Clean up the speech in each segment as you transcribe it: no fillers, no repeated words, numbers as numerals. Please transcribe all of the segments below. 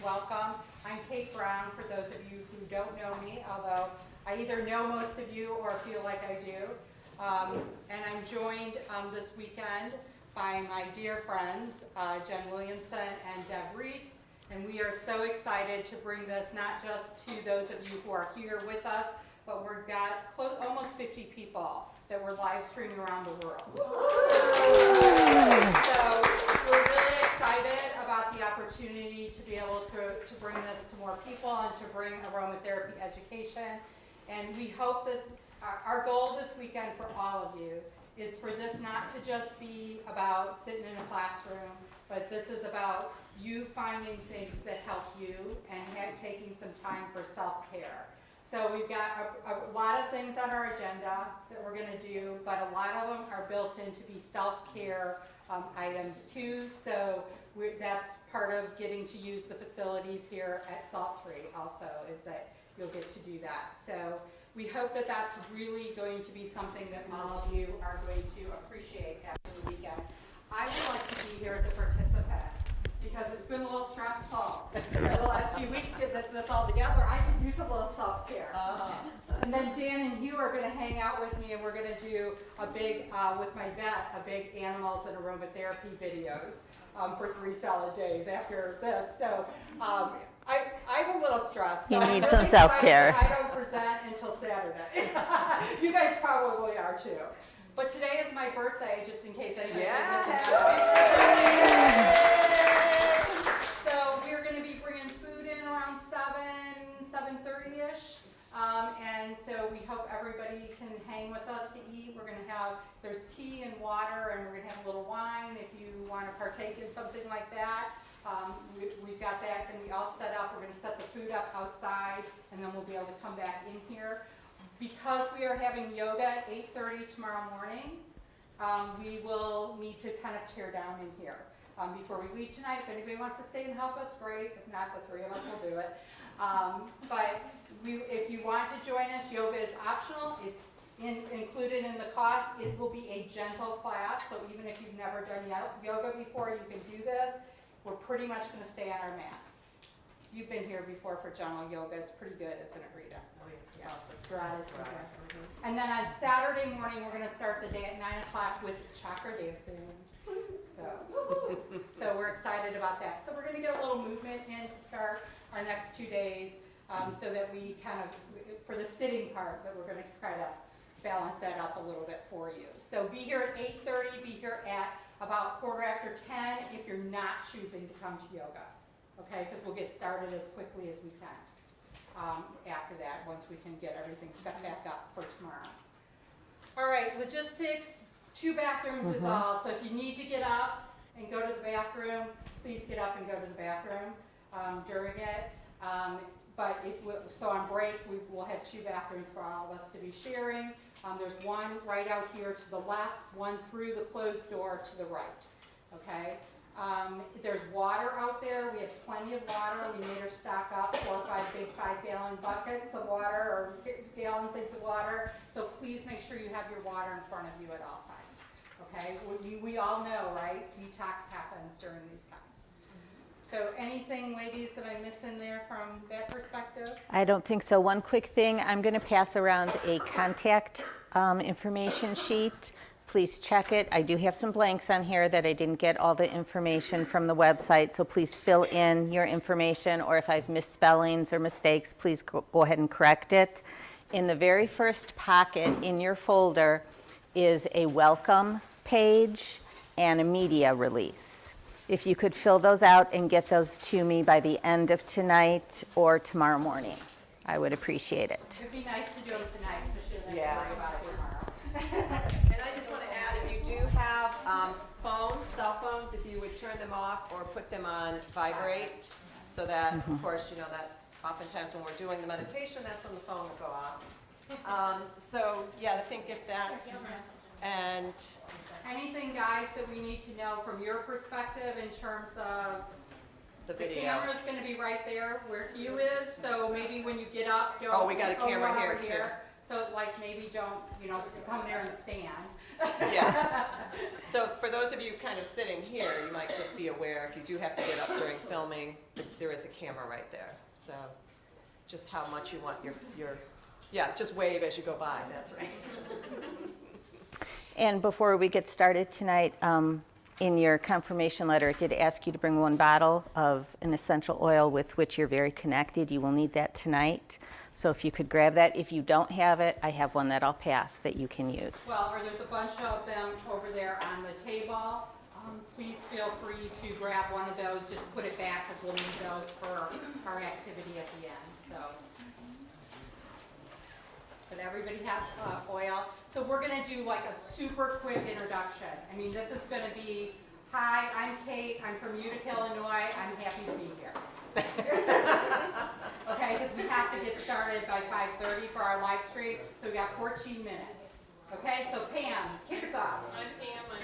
welcome. I'm Kate Brown, for those of you who don't know me, although I either know most of you or feel like I do. And I'm joined this weekend by my dear friends, Jen Williamson and Deb Reese. And we are so excited to bring this not just to those of you who are here with us, but we've got almost 50 people that we're live streaming around the world. So we're really excited about the opportunity to be able to bring this to more people and to bring aromatherapy education. And we hope that our goal this weekend for all of you is for this not to just be about sitting in a classroom, but this is about you finding things that help you and taking some time for self-care. So we've got a lot of things on our agenda that we're going to do, but a lot of them are built in to be self-care items too. So that's part of getting to use the facilities here at Salt Tree also, is that you'll get to do that. So we hope that that's really going to be something that all of you are going to appreciate after the weekend. I would like to be here as a participant, because it's been a little stressful for the last few weeks getting this all together. I could use a little self-care. And then Dan and Hugh are going to hang out with me, and we're going to do a big, with my vet, a big animals and aromatherapy videos for 3 solid days after this. So I'm a little stressed. You so need some self-care. I don't present until Saturday. You guys probably are too. But today is my birthday, just in case anybody didn't know. So we're going to be bringing food in around 7:30ish. And so we hope everybody can hang with us to eat. We're going to have, there's tea and water, and we're going to have a little wine if you want to partake in something like that. We've got that going to be all set up. We're going to set the food up outside, and then we'll be able to come back in here. Because we are having yoga at 8:30 tomorrow morning, we will need to kind of tear down in here before we leave tonight. If anybody wants to stay and help us, great. If not, the 3 of us will do it. But if you want to join us, yoga is optional. It's included in the cost. It will be a gentle class, so even if you've never done yoga before, you can do this. We're pretty much going to stay on our mat. You've been here before for general yoga. It's pretty good, isn't it, Rita? Yeah. Awesome. And then on Saturday morning, we're going to start the day at 9 o'clock with chakra dancing. So we're excited about that. So we're going to get a little movement in to start our next 2 days, so that we kind of, for the sitting part, that we're going to try to balance that up a little bit for you. So be here at 8:30, be here at about 10:15 if you're not choosing to come to yoga. Okay, because we'll get started as quickly as we can after that, once we can get everything set back up for tomorrow. All right, logistics, 2 bathrooms is all. So if you need to get up and go to the bathroom, please get up and go to the bathroom during it. But so on break, we'll have 2 bathrooms for all of us to be sharing. There's one right out here to the left, one through the closed door to the right. Okay. There's water out there. We have plenty of water. We made her stock up 4 or 5 big 5-gallon buckets of water, or gallon things of water. So please make sure you have your water in front of you at all times. Okay? We all know, right? Detox happens during these times. So anything, ladies, that I miss in there from that perspective? I don't think so. One quick thing, I'm going to pass around a contact information sheet. Please check it. I do have some blanks on here that I didn't get all the information from the website, so please fill in your information, or if I've misspellings or mistakes, please go ahead and correct it. In the very first pocket in your folder is a welcome page and a media release. If you could fill those out and get those to me by the end of tonight or tomorrow morning, I would appreciate it. It'd be nice to do them tonight, so she doesn't have to worry about it tomorrow. And I just want to add, if you do have cell phones, if you would turn them off or put them on vibrate, so that, of course, you know that oftentimes when we're doing the meditation, that's when the phone will go off. So yeah, I think if that's, and anything, guys, that we need to know from your perspective in terms of the the video. camera's going to be right there where Hugh is, so maybe when you get up, don't Oh, we got a camera run here, over too. So like maybe don't, come there and stand. Yeah. So for those of you kind of sitting here, you might just be aware if you do have to get up during filming, there is a camera right there. So just how much you want yeah, just wave as you go by, that's right. And before we get started tonight, in your confirmation letter, it did ask you to bring 1 bottle of an essential oil with which you're very connected. You will need that tonight. So if you could grab that. If you don't have it, I have one that I'll pass that you can use. Well, or there's a bunch of them over there on the table. Please feel free to grab one of those, just put it back because we'll need those for our activity at the end, so. But everybody have oil. So we're gonna do like a super quick introduction. I mean, this is gonna be, hi, I'm Kate, I'm from Utica, Illinois, I'm happy to be here. Okay, because we have to get started by 5:30 for our live stream, so we got 14 minutes. Okay, so Pam, kick us off. I'm Pam, I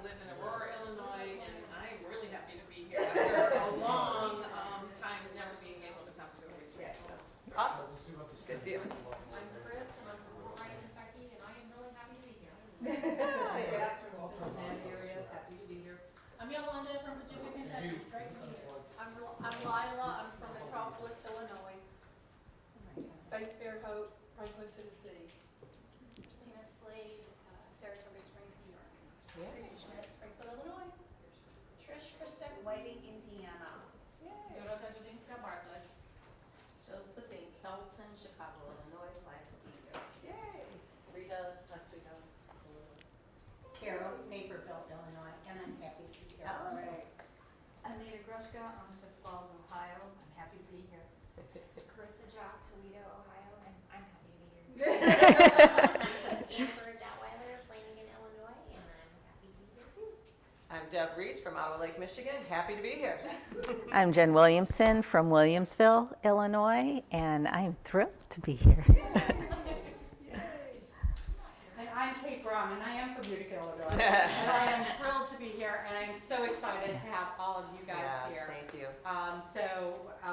live in Aurora, Illinois, and I'm really happy to be here after a long time never being able to come to a retreat. Awesome, good deal. I'm Chris, and I'm from Prairie, Kentucky, and I am really happy to be here. Back from Cincinnati area, happy to be here. I'm Yolanda from Paducah, Kentucky. Great to be here. I'm Lila. I'm from Metropolis, Illinois. Faith Fairhope, Franklin, Tennessee. Christina Slade, Saratoga Springs, New York. Christy Schmidt, Springfield, Illinois. Trish Christek, Whiting, Indiana. Dodo Tajudinska, Bartlett. Josephine Kelton, Chicago, Illinois, glad to be here. Yay! Rita Pasquito. Carol, Naperville, Illinois, and I'm happy to be here. All right. Anita Grushka, Olmsted Falls, Ohio. I'm happy to be here. Carissa Jock, Toledo, Ohio, and I'm happy to be here. Amber Datweiler, Flanagan, Illinois, and I'm happy to be here too. I'm Deb Reese from Otter Lake, Michigan, happy to be here. I'm Jen Williamson from Williamsville, Illinois, and I'm thrilled to be here. And I'm Kate Brown, and I am from Utica, Illinois. And I am thrilled to be here, and I'm so excited to have all of you guys Yes, here. thank you.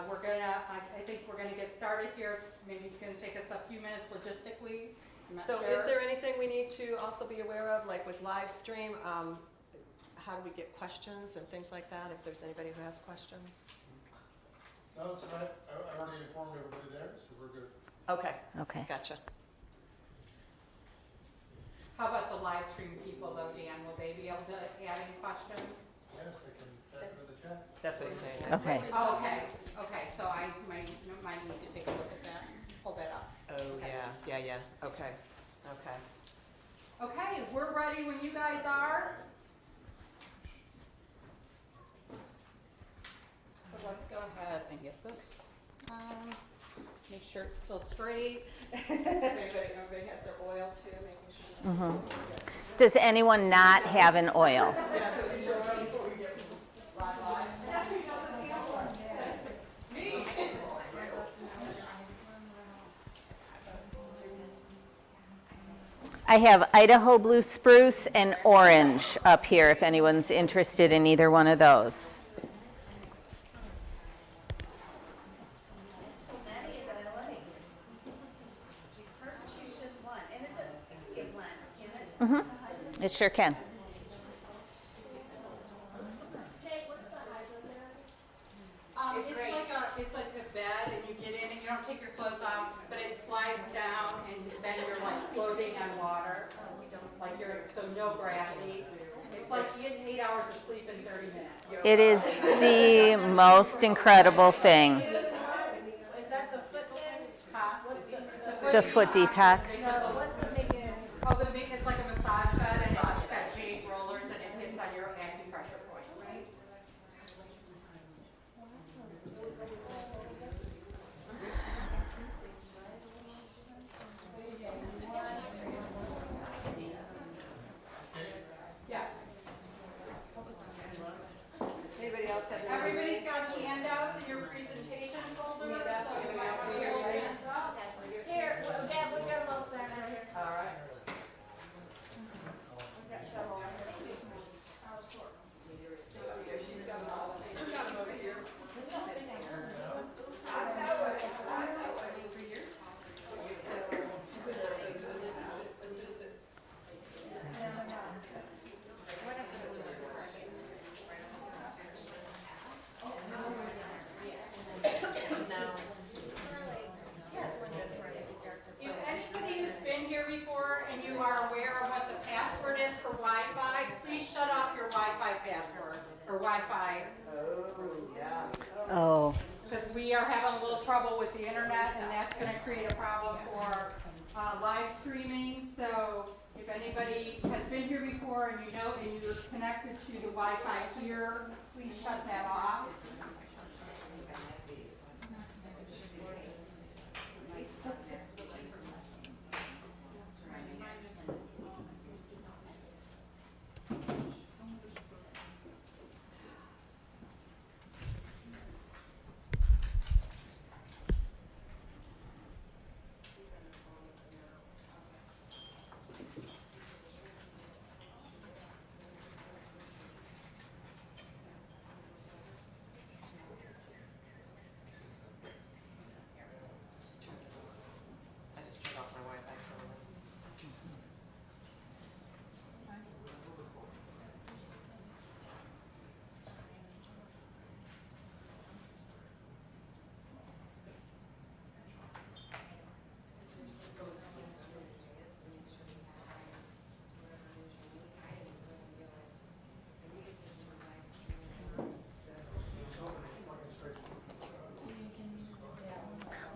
We're gonna, I think we're gonna get started here. It's maybe gonna take us a few minutes logistically. I'm not So sure. is there anything we need to also be aware of, like with live stream? How do we get questions and things like that, if there's anybody who has questions? No, it's all right. I already informed everybody there, so we're good. Okay, Okay. gotcha. How about the live stream people though, Dan? Will they be able to add any questions? Yes, they can check in the chat. That's what he's saying. Okay. Oh, okay, so I might need to take a look at that, pull that up. Oh, yeah, okay. Okay, we're ready when you guys are. So let's go ahead and get this on, make sure it's still straight. Everybody has their oil too, making sure. Does anyone not have an oil? I have Idaho blue spruce and orange up here if anyone's interested in either one of those. So many that I like. Hard to choose just one, and it can be a blend, can it? It sure can. It's like a bed, and you get in and you don't take your clothes off, but it slides down, and then you're like floating on water. Like so no gravity. It's like getting 8 hours of sleep in 30 minutes. It is the most incredible thing. Is that the foot thing? Huh? The foot detox. What's the big end? Oh, it's like a massage bed, and it's got jade rollers, and it hits on your acupressure points, right? Yeah. Anybody else have any? Everybody's got handouts in your presentation folder, so you might want to hold this up. Here, Dad, we got most of that right here. we are having a little trouble with the internet, and that's going to create a problem for live streaming. So if anybody has been here before and and you're connected to the Wi-Fi here, please shut that off. I just turned off my Wi-Fi for a minute.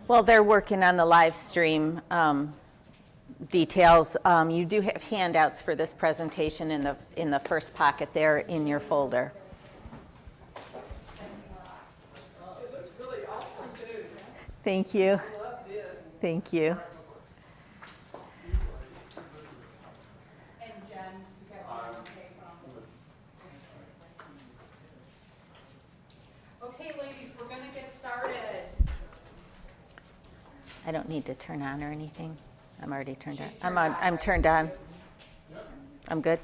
Well, they're working on the live stream details. You do have handouts for this presentation in the first pocket there in your folder. It looks really awesome too. Thank you. I love this. Thank you. And Jen, you got one on paper. Okay, ladies, we're going to get started. I don't need to turn on or anything. I'm already turned on. I'm on. I'm turned on. I'm good.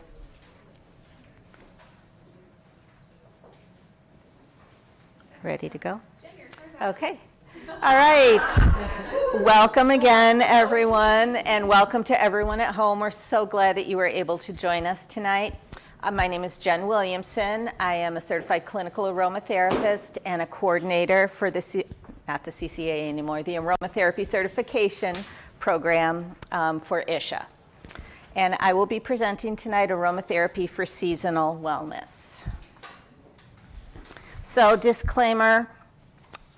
Ready to go? Okay. All right. Welcome again, everyone, and welcome to everyone at home. We're so glad that you were able to join us tonight. My name is Jen Williamson. I am a certified clinical aromatherapist and a coordinator for not the CCA anymore, the Aromatherapy Certification Program for ISHA. And I will be presenting tonight aromatherapy for seasonal wellness. So, disclaimer,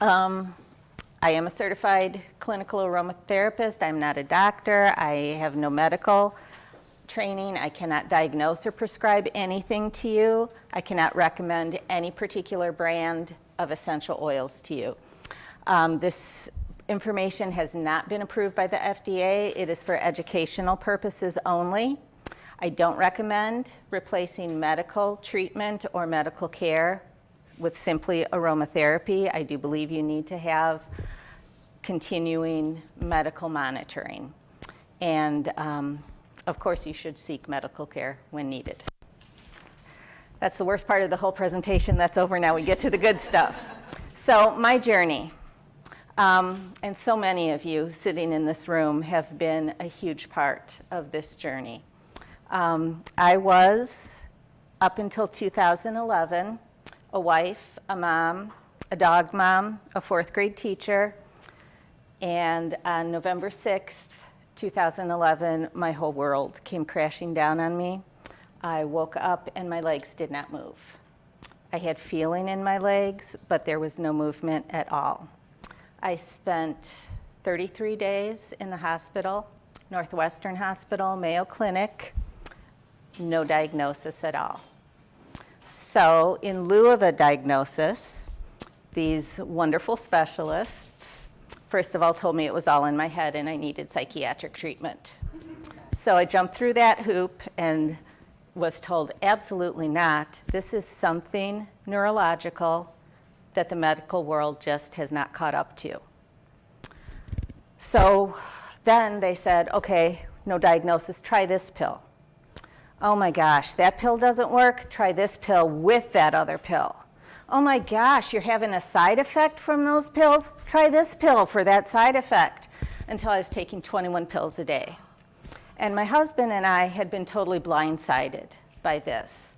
I am a certified clinical aromatherapist. I'm not a doctor. I have no medical training. I cannot diagnose or prescribe anything to you. I cannot recommend any particular brand of essential oils to you. This information has not been approved by the FDA. It is for educational purposes only. I don't recommend replacing medical treatment or medical care with simply aromatherapy. I do believe you need to have continuing medical monitoring. And of course, you should seek medical care when needed. That's the worst part of the whole presentation. That's over now. We get to the good stuff. So, my journey. And so many of you sitting in this room have been a huge part of this journey. I was, up until 2011, a wife, a mom, a dog mom, a fourth grade teacher, and on November 6th, 2011, my whole world came crashing down on me. I woke up and my legs did not move. I had feeling in my legs, but there was no movement at all. I spent 33 days in the hospital, Northwestern Hospital, Mayo Clinic, no diagnosis at all. So in lieu of a diagnosis, these wonderful specialists, first of all, told me it was all in my head and I needed psychiatric treatment. So I jumped through that hoop and was told absolutely not. This is something neurological that the medical world just has not caught up to. So then they said, okay, no diagnosis, try this pill. Oh my gosh, that pill doesn't work, try this pill with that other pill. Oh my gosh, you're having a side effect from those pills? Try this pill for that side effect. Until I was taking 21 pills a day. And my husband and I had been totally blindsided by this.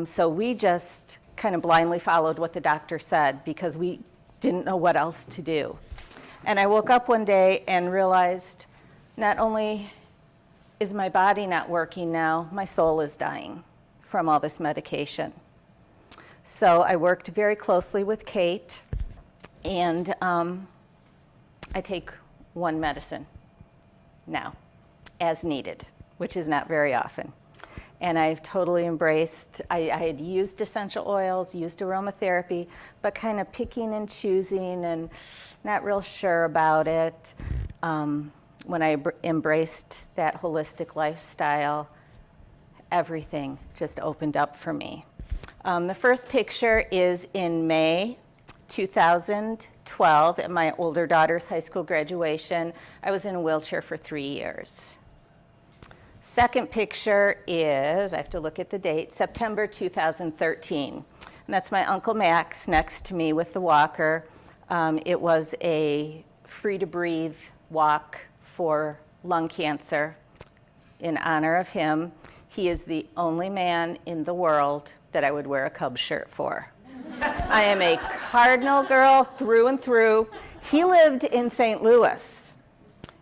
So we just kind of blindly followed what the doctor said because we didn't know what else to do. And I woke up one day and realized not only is my body not working now, my soul is dying from all this medication. So I worked very closely with Kate And I take one medicine now, as needed, which is not very often. And I've totally embraced, I had used essential oils, used aromatherapy, but kind of picking and choosing and not real sure about it. When I embraced that holistic lifestyle, everything just opened up for me. The first picture is in May 2012 at my older daughter's high school graduation. I was in a wheelchair for 3 years. Second picture is, I have to look at the date, September 2013. And that's my Uncle Max next to me with the walker. It was a free to breathe walk for lung cancer in honor of him. He is the only man in the world that I would wear a Cubs shirt for. I am a Cardinal girl through and through. He lived in St. Louis,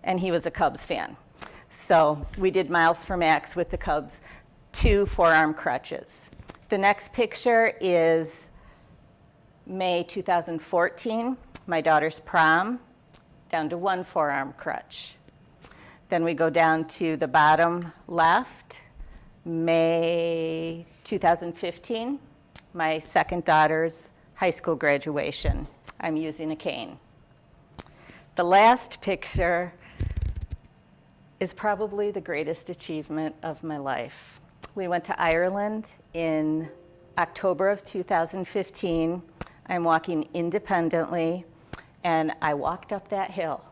and he was a Cubs fan. So we did miles for Max with the Cubs, 2 forearm crutches. The next picture is May 2014, my daughter's prom, down to 1 forearm crutch. Then we go down to the bottom left, May 2015, my second daughter's high school graduation. I'm using a cane. The last picture is probably the greatest achievement of my life. We went to Ireland in October of 2015. I'm walking independently, and I walked up that hill.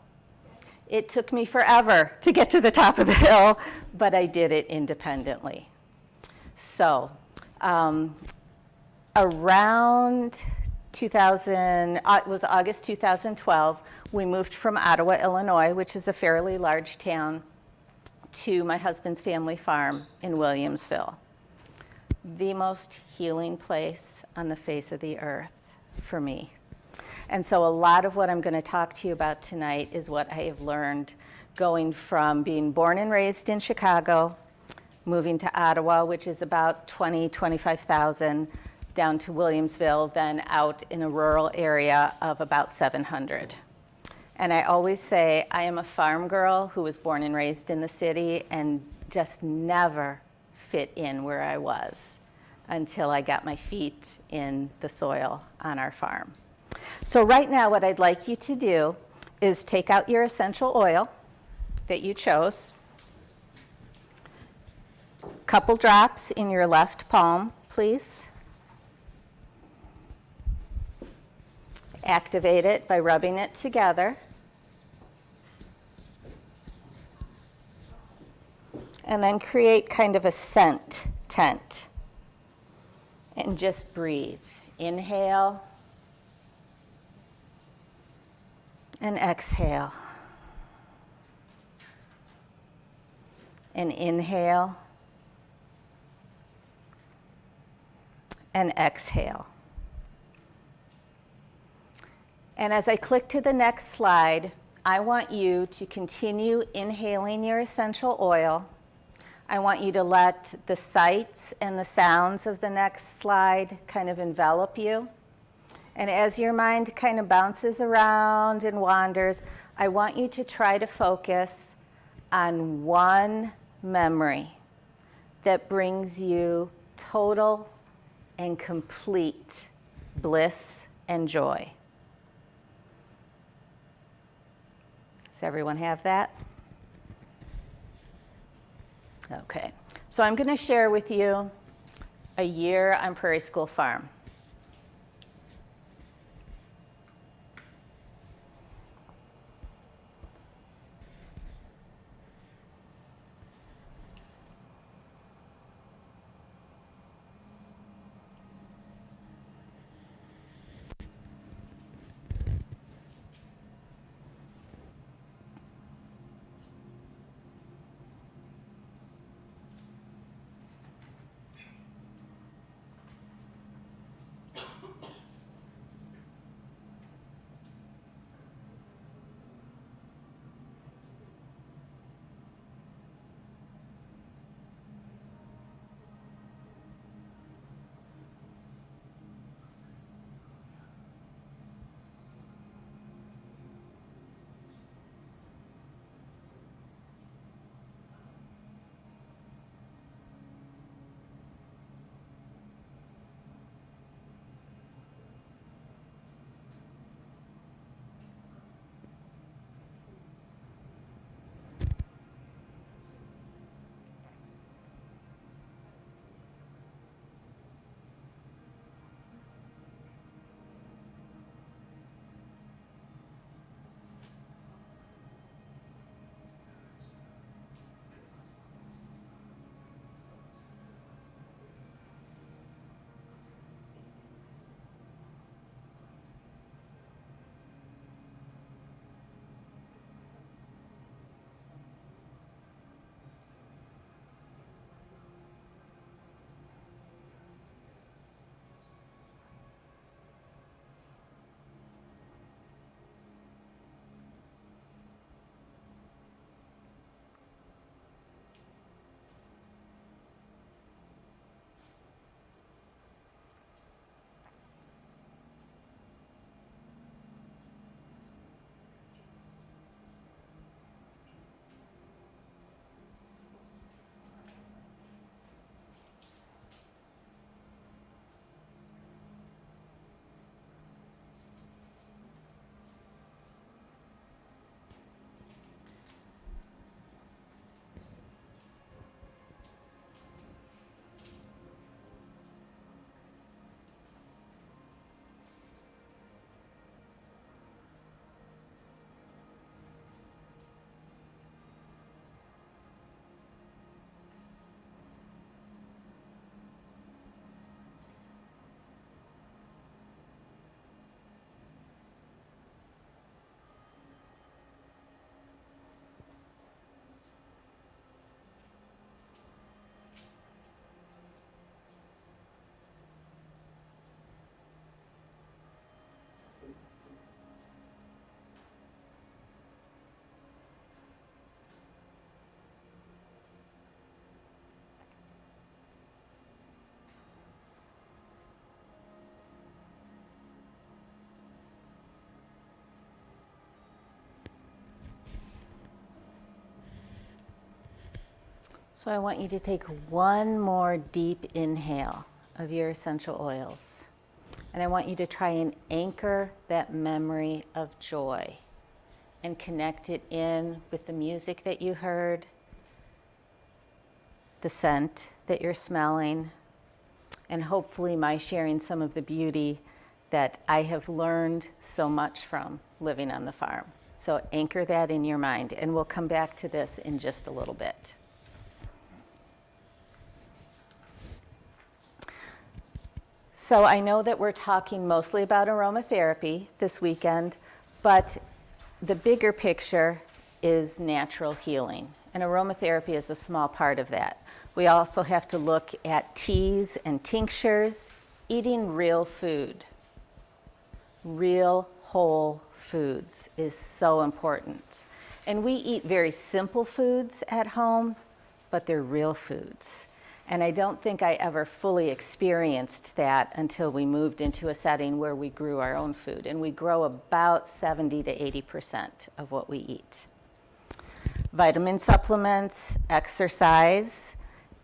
It took me forever to get to the top of the hill, but I did it independently. So, around 2000, it was August 2012, we moved from Ottawa, Illinois, which is a fairly large town, to my husband's family farm in Williamsville. The most healing place on the face of the earth for me. And so a lot of what I'm going to talk to you about tonight is what I have learned going from being born and raised in Chicago, moving to Ottawa, which is about 25,000, down to Williamsville, then out in a rural area of about 700. And I always say I am a farm girl who was born and raised in the city and just never fit in where I was until I got my feet in the soil on our farm. So right now what I'd like you to do is take out your essential oil that you chose, couple drops in your left palm, please. Activate it by rubbing it together. And then create kind of a scent tent. And just breathe. Inhale. And exhale. And inhale. And exhale. And as I click to the next slide, I want you to continue inhaling your essential oil. I want you to let the sights and the sounds of the next slide kind of envelop you. And as your mind kind of bounces around and wanders, I want you to try to focus on one memory that brings you total and complete bliss and joy. Does everyone have that? Okay, so I'm going to share with you a year on Prairie School Farm. So I want you to take one more deep inhale of your essential oils. And I want you to try and anchor that memory of joy and connect it in with the music that you heard, the scent that you're smelling, and hopefully my sharing some of the beauty that I have learned so much from living on the farm. So anchor that in your mind, and we'll come back to this in just a little bit. So I know that we're talking mostly about aromatherapy this weekend, but the bigger picture is natural healing, and aromatherapy is a small part of that. We also have to look at teas and tinctures, eating real food. Real whole foods is so important. And we eat very simple foods at home, but they're real foods. And I don't think I ever fully experienced that until we moved into a setting where we grew our own food. And we grow about 70 to 80% of what we eat. Vitamin supplements, exercise,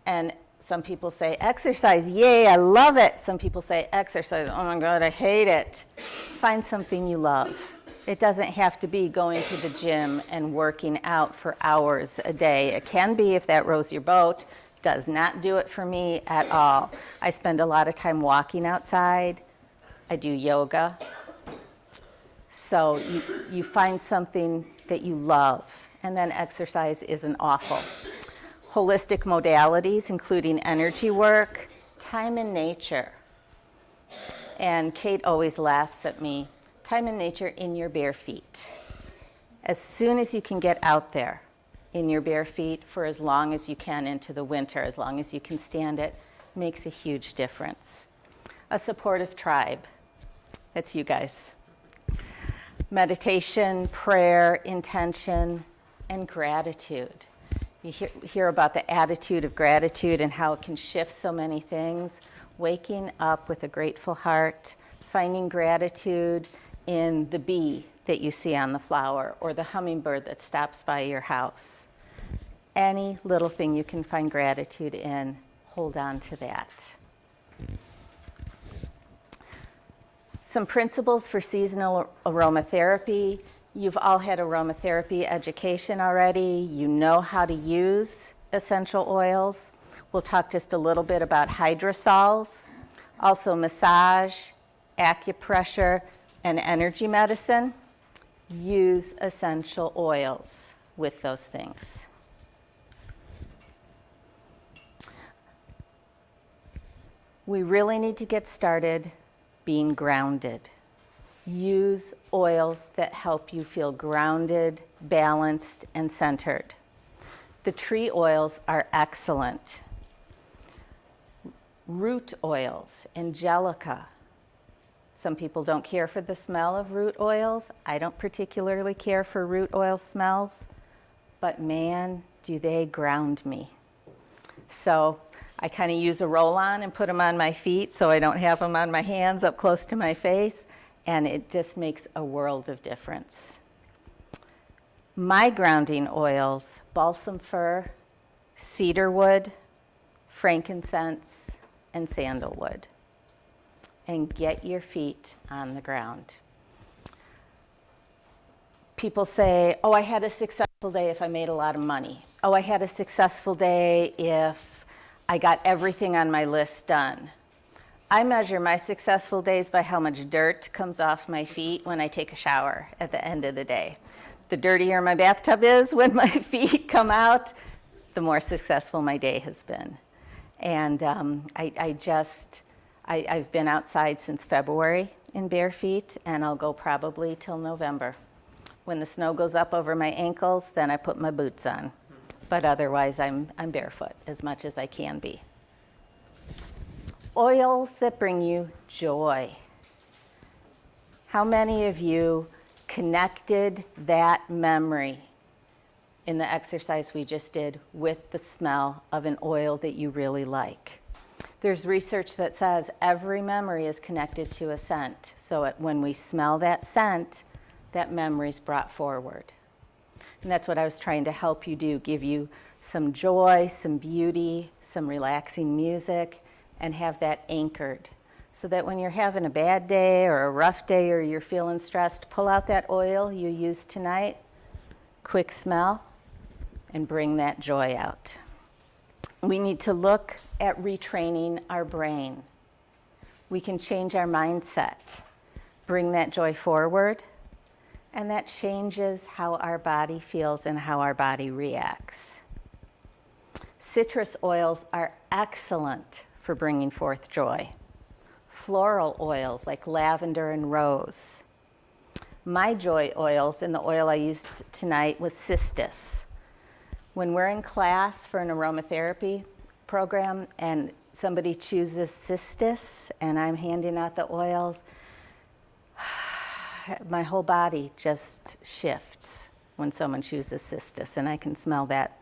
and some people say exercise, yay, I love it. Some people say exercise, oh my God, I hate it. Find something you love. It doesn't have to be going to the gym and working out for hours a day. It can be if that rows your boat. Does not do it for me at all. I spend a lot of time walking outside. I do yoga. So you find something that you love, and then exercise isn't awful. Holistic modalities, including energy work, time in nature. And Kate always laughs at me. Time in nature in your bare feet. As soon as you can get out there in your bare feet for as long as you can into the winter, as long as you can stand it, makes a huge difference. A supportive tribe. That's you guys. Meditation, prayer, intention, and gratitude. You hear about the attitude of gratitude and how it can shift so many things. Waking up with a grateful heart, finding gratitude in the bee that you see on the flower or the hummingbird that stops by your house. Any little thing you can find gratitude in, hold on to that. Some principles for seasonal aromatherapy. You've all had aromatherapy education already. You know how to use essential oils. We'll talk just a little bit about hydrosols, also massage, acupressure, and energy medicine. Use essential oils with those things. We really need to get started being grounded. Use oils that help you feel grounded, balanced, and centered. The tree oils are excellent. Root oils, angelica. Some people don't care for the smell of root oils. I don't particularly care for root oil smells, but man, do they ground me. So I kind of use a roll-on and put them on my feet so I don't have them on my hands up close to my face, and it just makes a world of difference. My grounding oils, balsam fir, cedarwood, frankincense, and sandalwood. And get your feet on the ground. People say, oh, I had a successful day if I made a lot of money. Oh, I had a successful day if I got everything on my list done. I measure my successful days by how much dirt comes off my feet when I take a shower at the end of the day. The dirtier my bathtub is when my feet come out, the more successful my day has been. And I've been outside since February in bare feet, and I'll go probably till November. When the snow goes up over my ankles, then I put my boots on. But otherwise, I'm barefoot as much as I can be. Oils that bring you joy. How many of you connected that memory in the exercise we just did with the smell of an oil that you really like? There's research that says every memory is connected to a scent. So when we smell that scent, that memory's brought forward. And that's what I was trying to help you do, give you some joy, some beauty, some relaxing music, and have that anchored. So that when you're having a bad day or a rough day or you're feeling stressed, pull out that oil you used tonight, quick smell, and bring that joy out. We need to look at retraining our brain. We can change our mindset, bring that joy forward, and that changes how our body feels and how our body reacts. Citrus oils are excellent for bringing forth joy. Floral oils like lavender and rose. My joy oils, and the oil I used tonight was cistus. When we're in class for an aromatherapy program and somebody chooses cistus and I'm handing out the oils, my whole body just shifts when someone chooses cistus, and I can smell that.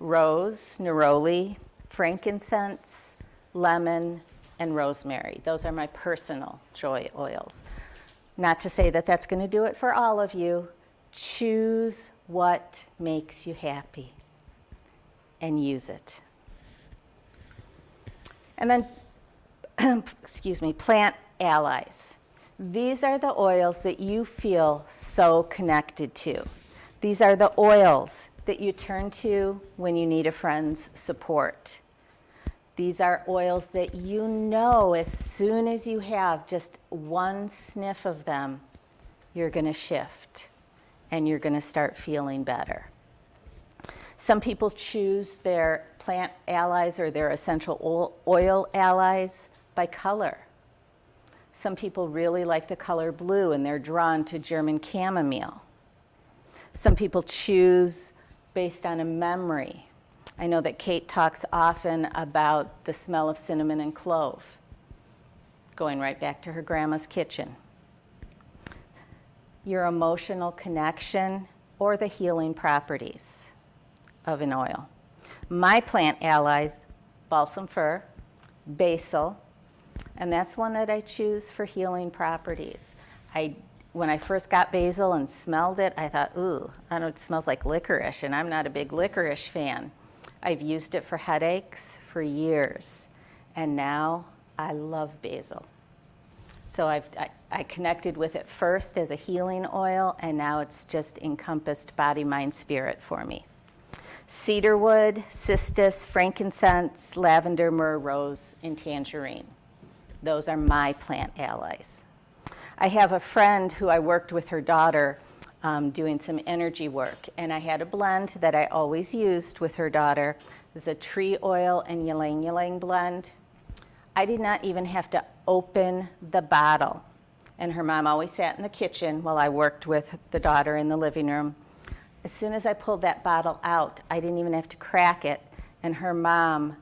Rose, neroli, frankincense, lemon, and rosemary. Those are my personal joy oils. Not to say that that's going to do it for all of you. Choose what makes you happy and use it. And then, excuse me, plant allies. These are the oils that you feel so connected to. These are the oils that you turn to when you need a friend's support. These are oils that you know as soon as you have just one sniff of them, you're going to shift and you're going to start feeling better. Some people choose their plant allies or their essential oil allies by color. Some people really like the color blue and they're drawn to German chamomile. Some people choose based on a memory. I know that Kate talks often about the smell of cinnamon and clove, going right back to her grandma's kitchen. Your emotional connection or the healing properties of an oil. My plant allies, balsam fir, basil, and that's one that I choose for healing properties. When I first got basil and smelled it, I thought, ooh, I know it smells like licorice, and I'm not a big licorice fan. I've used it for headaches for years, and now I love basil. So I connected with it first as a healing oil, and now it's just encompassed body, mind, spirit for me. Cedarwood, cistus, frankincense, lavender, myrrh, rose, and tangerine. Those are my plant allies. I have a friend who I worked with her daughter doing some energy work, and I had a blend that I always used with her daughter. It's a tree oil and ylang ylang blend. I did not even have to open the bottle, and her mom always sat in the kitchen while I worked with the daughter in the living room. As soon as I pulled that bottle out, I didn't even have to crack it, and her mom,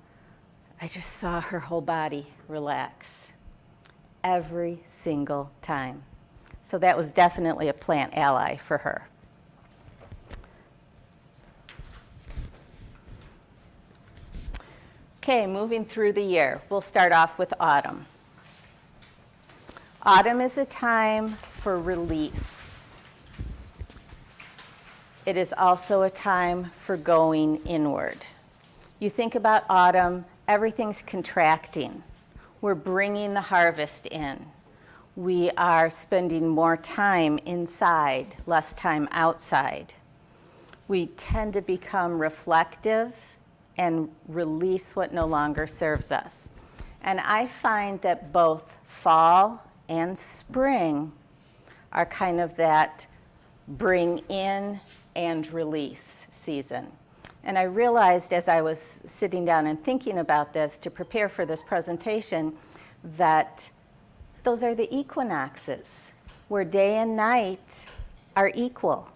I just saw her whole body relax every single time. So that was definitely a plant ally for her. Okay, moving through the year, we'll start off with autumn. Autumn is a time for release. It is also a time for going inward. You think about autumn, everything's contracting. We're bringing the harvest in. We are spending more time inside, less time outside. We tend to become reflective and release what no longer serves us. And I find that both fall and spring are kind of that bring in and release season. And I realized as I was sitting down and thinking about this to prepare for this presentation that those are the equinoxes, where day and night are equal,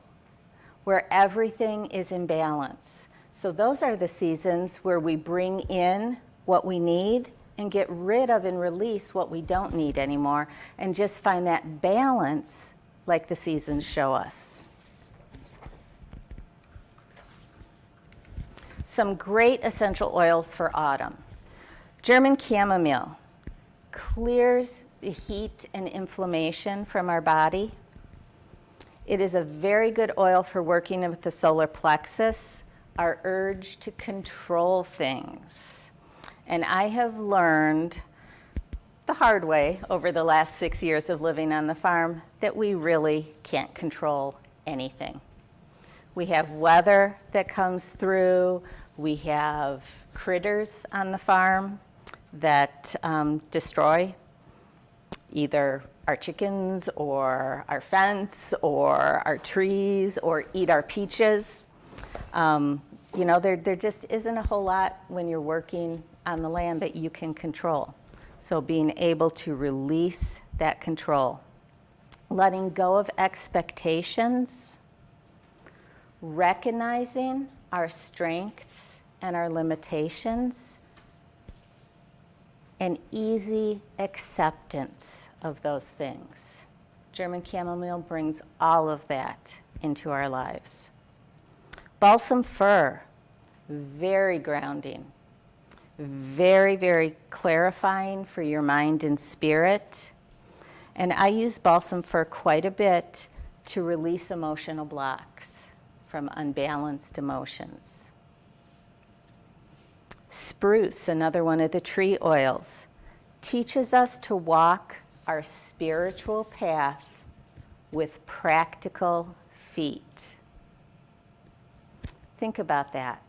where everything is in balance. So those are the seasons where we bring in what we need and get rid of and release what we don't need anymore, and just find that balance like the seasons show us. Some great essential oils for autumn. German chamomile clears the heat and inflammation from our body. It is a very good oil for working with the solar plexus, our urge to control things. And I have learned the hard way over the last 6 years of living on the farm that we really can't control anything. We have weather that comes through. We have critters on the farm that destroy either our chickens or our fence or our trees or eat our peaches. You know, there just isn't a whole lot when you're working on the land that you can control. So being able to release that control, letting go of expectations, recognizing our strengths and our limitations, and easy acceptance of those things. German chamomile brings all of that into our lives. Balsam fir, very grounding, very, very clarifying for your mind and spirit. And I use balsam fir quite a bit to release emotional blocks from unbalanced emotions. Spruce, another one of the tree oils, teaches us to walk our spiritual path with practical feet. Think about that.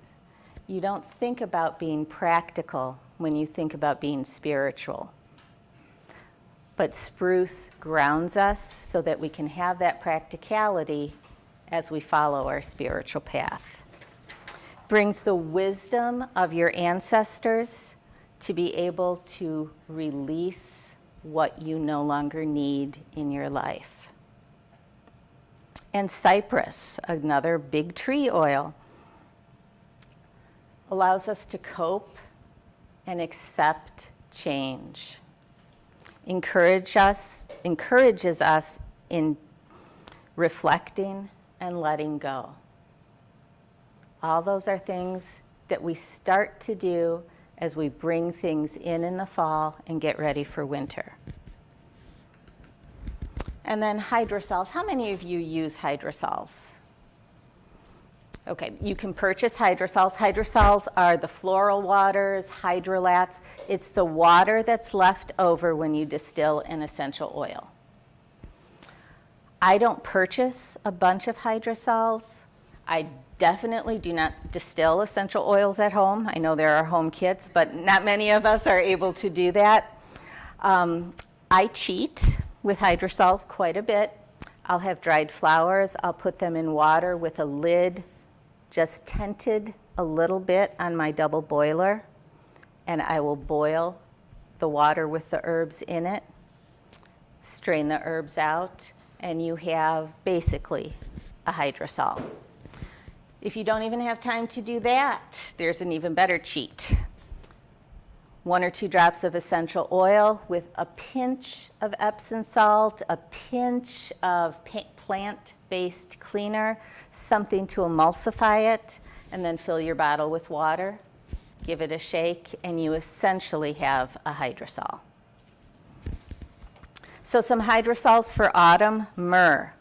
You don't think about being practical when you think about being spiritual. But spruce grounds us so that we can have that practicality as we follow our spiritual path. Brings the wisdom of your ancestors to be able to release what you no longer need in your life. And cypress, another big tree oil, allows us to cope and accept change. Encourages us in reflecting and letting go. All those are things that we start to do as we bring things in the fall and get ready for winter. And then hydrosols. How many of you use hydrosols? Okay, you can purchase hydrosols. Hydrosols are the floral waters, hydrolats. It's the water that's left over when you distill an essential oil. I don't purchase a bunch of hydrosols. I definitely do not distill essential oils at home. I know there are home kits, but not many of us are able to do that. I cheat with hydrosols quite a bit. I'll have dried flowers. I'll put them in water with a lid just tented a little bit on my double boiler, and I will boil the water with the herbs in it, strain the herbs out, and you have basically a hydrosol. If you don't even have time to do that, there's an even better cheat. 1 or 2 drops of essential oil with a pinch of Epsom salt, a pinch of plant-based cleaner, something to emulsify it, and then fill your bottle with water. Give it a shake, and you essentially have a hydrosol. So some hydrosols for autumn, myrrh.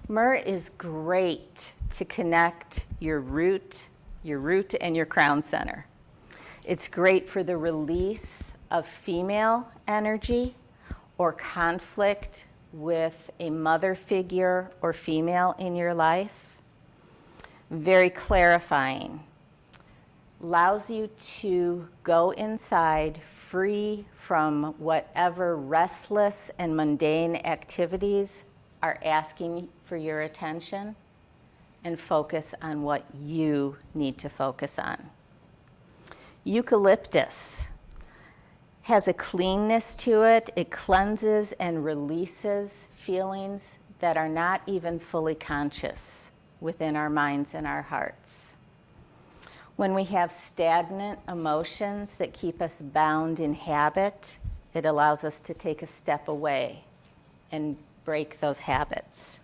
Myrrh is great to connect your root and your crown center. It's great for the release of female energy or conflict with a mother figure or female in your life. Very clarifying. Allows you to go inside free from whatever restless and mundane activities are asking for your attention and focus on what you need to focus on. Eucalyptus has a cleanness to it. It cleanses and releases feelings that are not even fully conscious within our minds and our hearts. When we have stagnant emotions that keep us bound in habit, it allows us to take a step away and break those habits.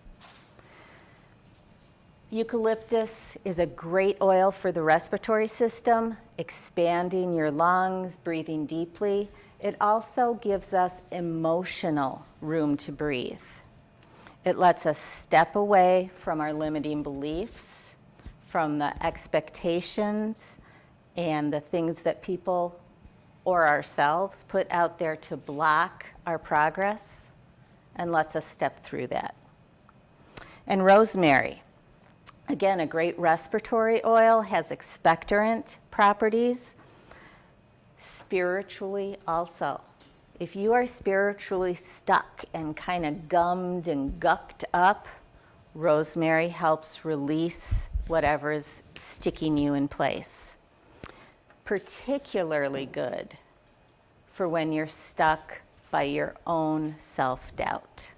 Eucalyptus is a great oil for the respiratory system, expanding your lungs, breathing deeply. It also gives us emotional room to breathe. It lets us step away from our limiting beliefs, from the expectations and the things that people or ourselves put out there to block our progress, and lets us step through that. And rosemary, again, a great respiratory oil, has expectorant properties. Spiritually also. If you are spiritually stuck and kind of gummed and gucked up, rosemary helps release whatever is sticking you in place. Particularly good for when you're stuck by your own self-doubt.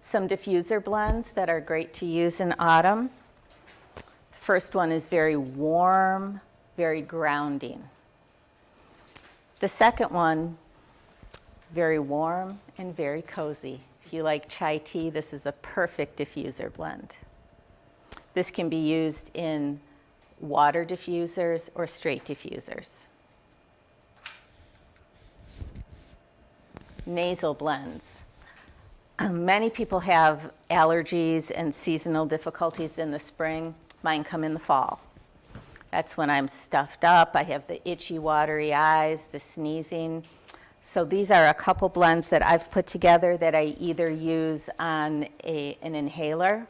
Some diffuser blends that are great to use in autumn. The first one is very warm, very grounding. The second one, very warm and very cozy. If you like chai tea, this is a perfect diffuser blend. This can be used in water diffusers or straight diffusers. Nasal blends. Many people have allergies and seasonal difficulties in the spring. Mine come in the fall. That's when I'm stuffed up. I have the itchy, watery eyes, the sneezing. So these are a couple blends that I've put together that I either use on an inhaler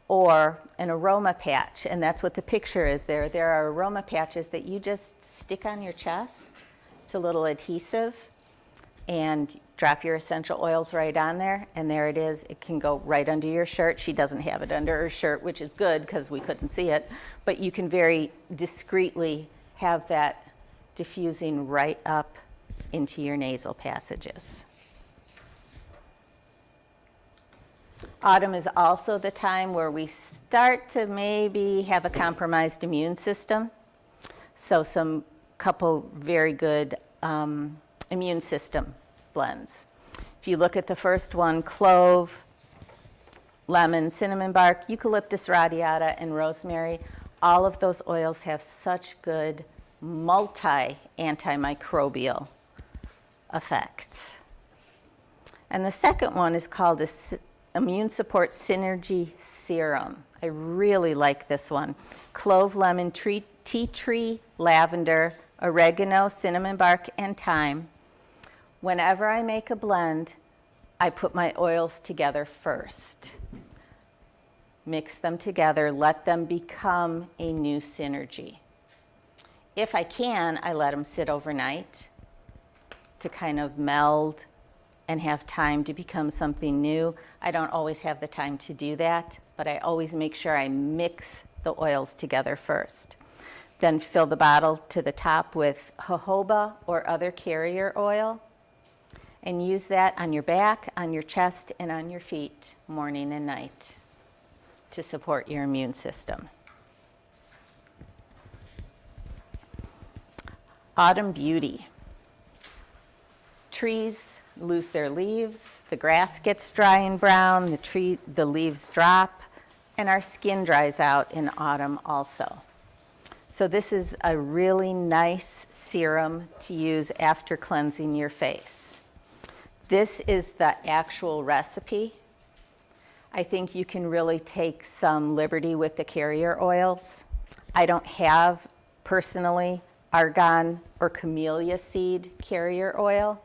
or an aroma patch, and that's what the picture is there. There are aroma patches that you just stick on your chest. It's a little adhesive, and drop your essential oils right on there, and there it is. It can go right under your shirt. She doesn't have it under her shirt, which is good because we couldn't see it, but you can very discreetly have that diffusing right up into your nasal passages. Autumn is also the time where we start to maybe have a compromised immune system. So some couple very good immune system blends. If you look at the first one, clove, lemon, cinnamon bark, eucalyptus radiata, and rosemary, all of those oils have such good multi-antimicrobial effects. And the second one is called Immune Support Synergy Serum. I really like this one. Clove, lemon, tea tree, lavender, oregano, cinnamon bark, and thyme. Whenever I make a blend, I put my oils together first. Mix them together, let them become a new synergy. If I can, I let them sit overnight to kind of meld and have time to become something new. I don't always have the time to do that, but I always make sure I mix the oils together first. Then fill the bottle to the top with jojoba or other carrier oil, and use that on your back, on your chest, and on your feet, morning and night, to support your immune system. Autumn beauty. Trees lose their leaves, the grass gets dry and brown, the leaves drop, and our skin dries out in autumn also. So this is a really nice serum to use after cleansing your face. This is the actual recipe. I think you can really take some liberty with the carrier oils. I don't have, personally, argan or camellia seed carrier oil.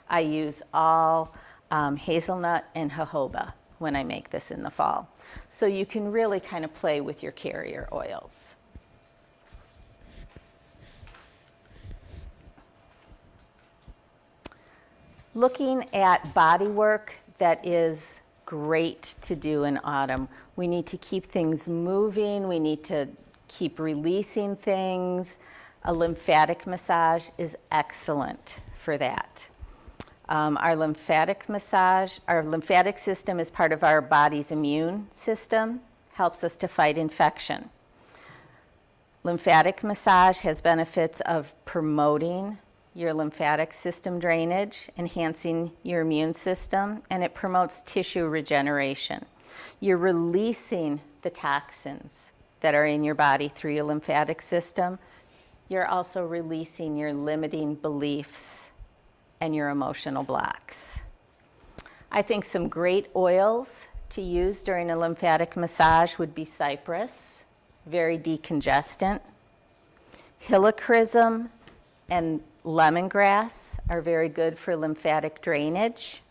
I use all hazelnut and jojoba when I make this in the fall. So you can really kind of play with your carrier oils. Looking at body work that is great to do in autumn. We need to keep things moving. We need to keep releasing things. A lymphatic massage is excellent for that. Our lymphatic system is part of our body's immune system, helps us to fight infection. Lymphatic massage has benefits of promoting your lymphatic system drainage, enhancing your immune system, and it promotes tissue regeneration. You're releasing the toxins that are in your body through your lymphatic system. You're also releasing your limiting beliefs and your emotional blocks. I think some great oils to use during a lymphatic massage would be cypress, very decongestant. Helichrysum and lemongrass are very good for lymphatic drainage.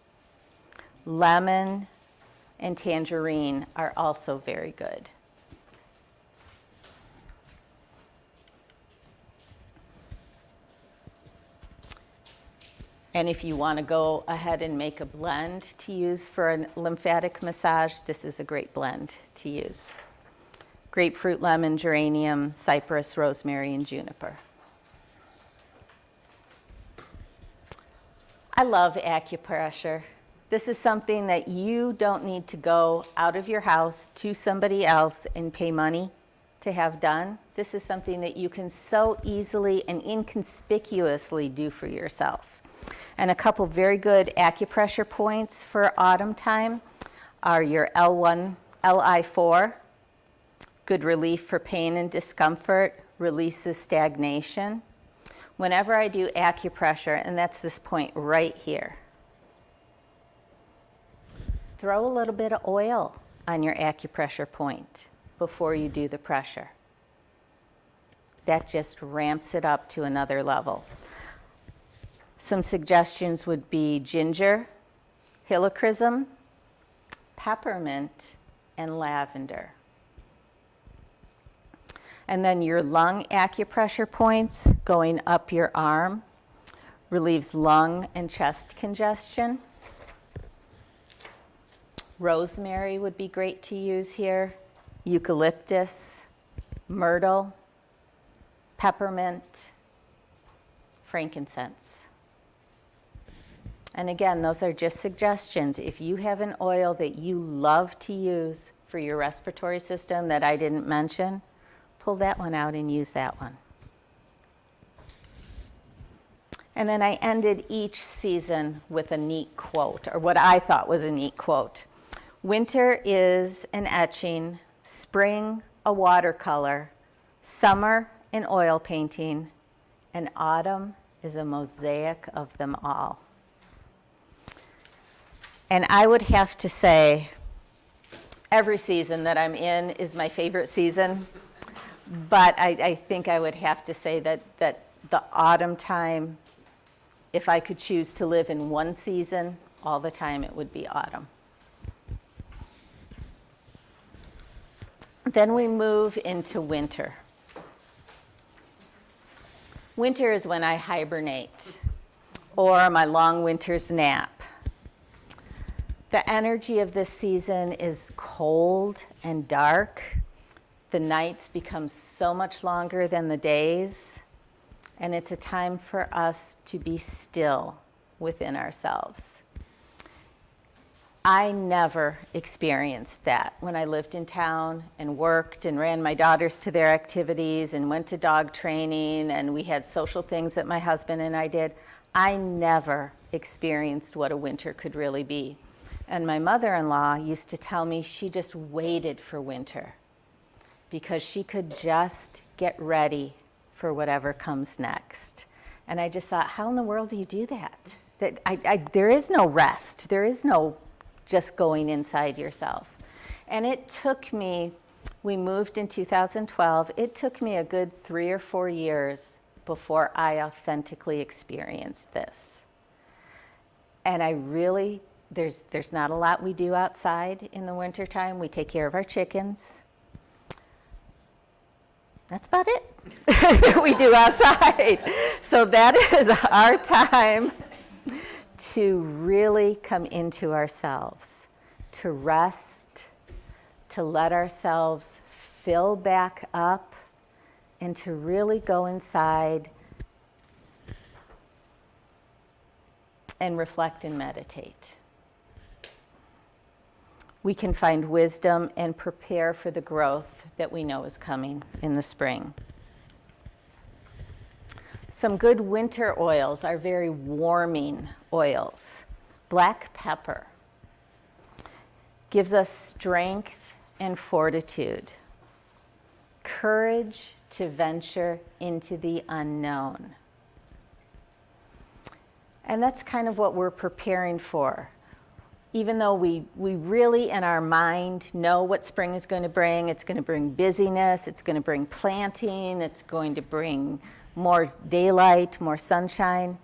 Lemon and tangerine are also very good. And if you want to go ahead and make a blend to use for a lymphatic massage, this is a great blend to use. Grapefruit, lemon, geranium, cypress, rosemary, and juniper. I love acupressure. This is something that you don't need to go out of your house to somebody else and pay money to have done. This is something that you can so easily and inconspicuously do for yourself. And a couple very good acupressure points for autumn time are your L1, LI4, good relief for pain and discomfort, releases stagnation. Whenever I do acupressure, and that's this point right here, throw a little bit of oil on your acupressure point before you do the pressure. That just ramps it up to another level. Some suggestions would be ginger, helichrysum, peppermint, and lavender. And then your lung acupressure points going up your arm relieves lung and chest congestion. Rosemary would be great to use here. Eucalyptus, myrtle, peppermint, frankincense. And again, those are just suggestions. If you have an oil that you love to use for your respiratory system that I didn't mention, pull that one out and use that one. And then I ended each season with a neat quote, or what I thought was a neat quote. Winter is an etching, spring a watercolor, summer an oil painting, and autumn is a mosaic of them all. And I would have to say, every season that I'm in is my favorite season, but I think I would have to say that the autumn time, if I could choose to live in one season all the time, it would be autumn. Then we move into winter. Winter is when I hibernate, or my long winter's nap. The energy of this season is cold and dark. The nights become so much longer than the days, and it's a time for us to be still within ourselves. I never experienced that when I lived in town and worked and ran my daughters to their activities and went to dog training, and we had social things that my husband and I did. I never experienced what a winter could really be. And my mother-in-law used to tell me she just waited for winter because she could just get ready for whatever comes next. And I just thought, how in the world do you do that? There is no rest. There is no just going inside yourself. And it took me, we moved in 2012, it took me a good 3 or 4 years before I authentically experienced this. And I really, there's not a lot we do outside in the wintertime. We take care of our chickens. That's about it that we do outside. So that is our time to really come into ourselves, to rest, to let ourselves fill back up, and to really go inside and reflect and meditate. We can find wisdom and prepare for the growth that we know is coming in the spring. Some good winter oils are very warming oils. Black pepper gives us strength and fortitude, courage to venture into the unknown. And that's kind of what we're preparing for. even though we really in our mind know what spring is going to bring, it's going to bring busyness, it's going to bring planting, it's going to bring more daylight, more sunshine,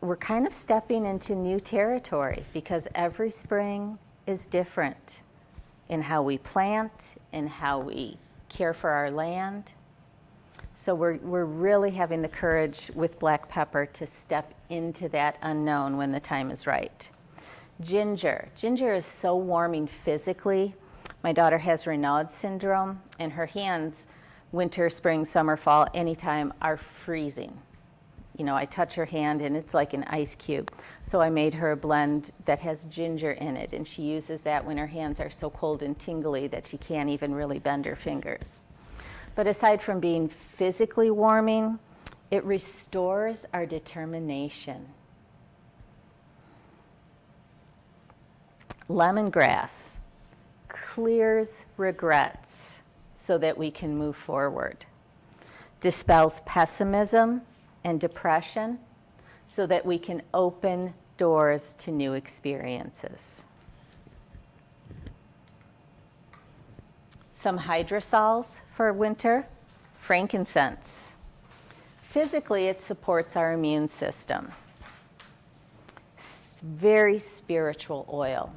we're kind of stepping into new territory because every spring is different in how we plant, in how we care for our land. So we're really having the courage with black pepper to step into that unknown when the time is right. Ginger. Ginger is so warming physically. My daughter has Raynaud's syndrome, and her hands, winter, spring, summer, fall, anytime, are freezing. You know, I touch her hand and it's like an ice cube. So I made her a blend that has ginger in it, and she uses that when her hands are so cold and tingly that she can't even really bend her fingers. But aside from being physically warming, it restores our determination. Lemongrass clears regrets so that we can move forward. Dispels pessimism and depression so that we can open doors to new experiences. Some hydrosols for winter. Frankincense. Physically, it supports our immune system. Very spiritual oil.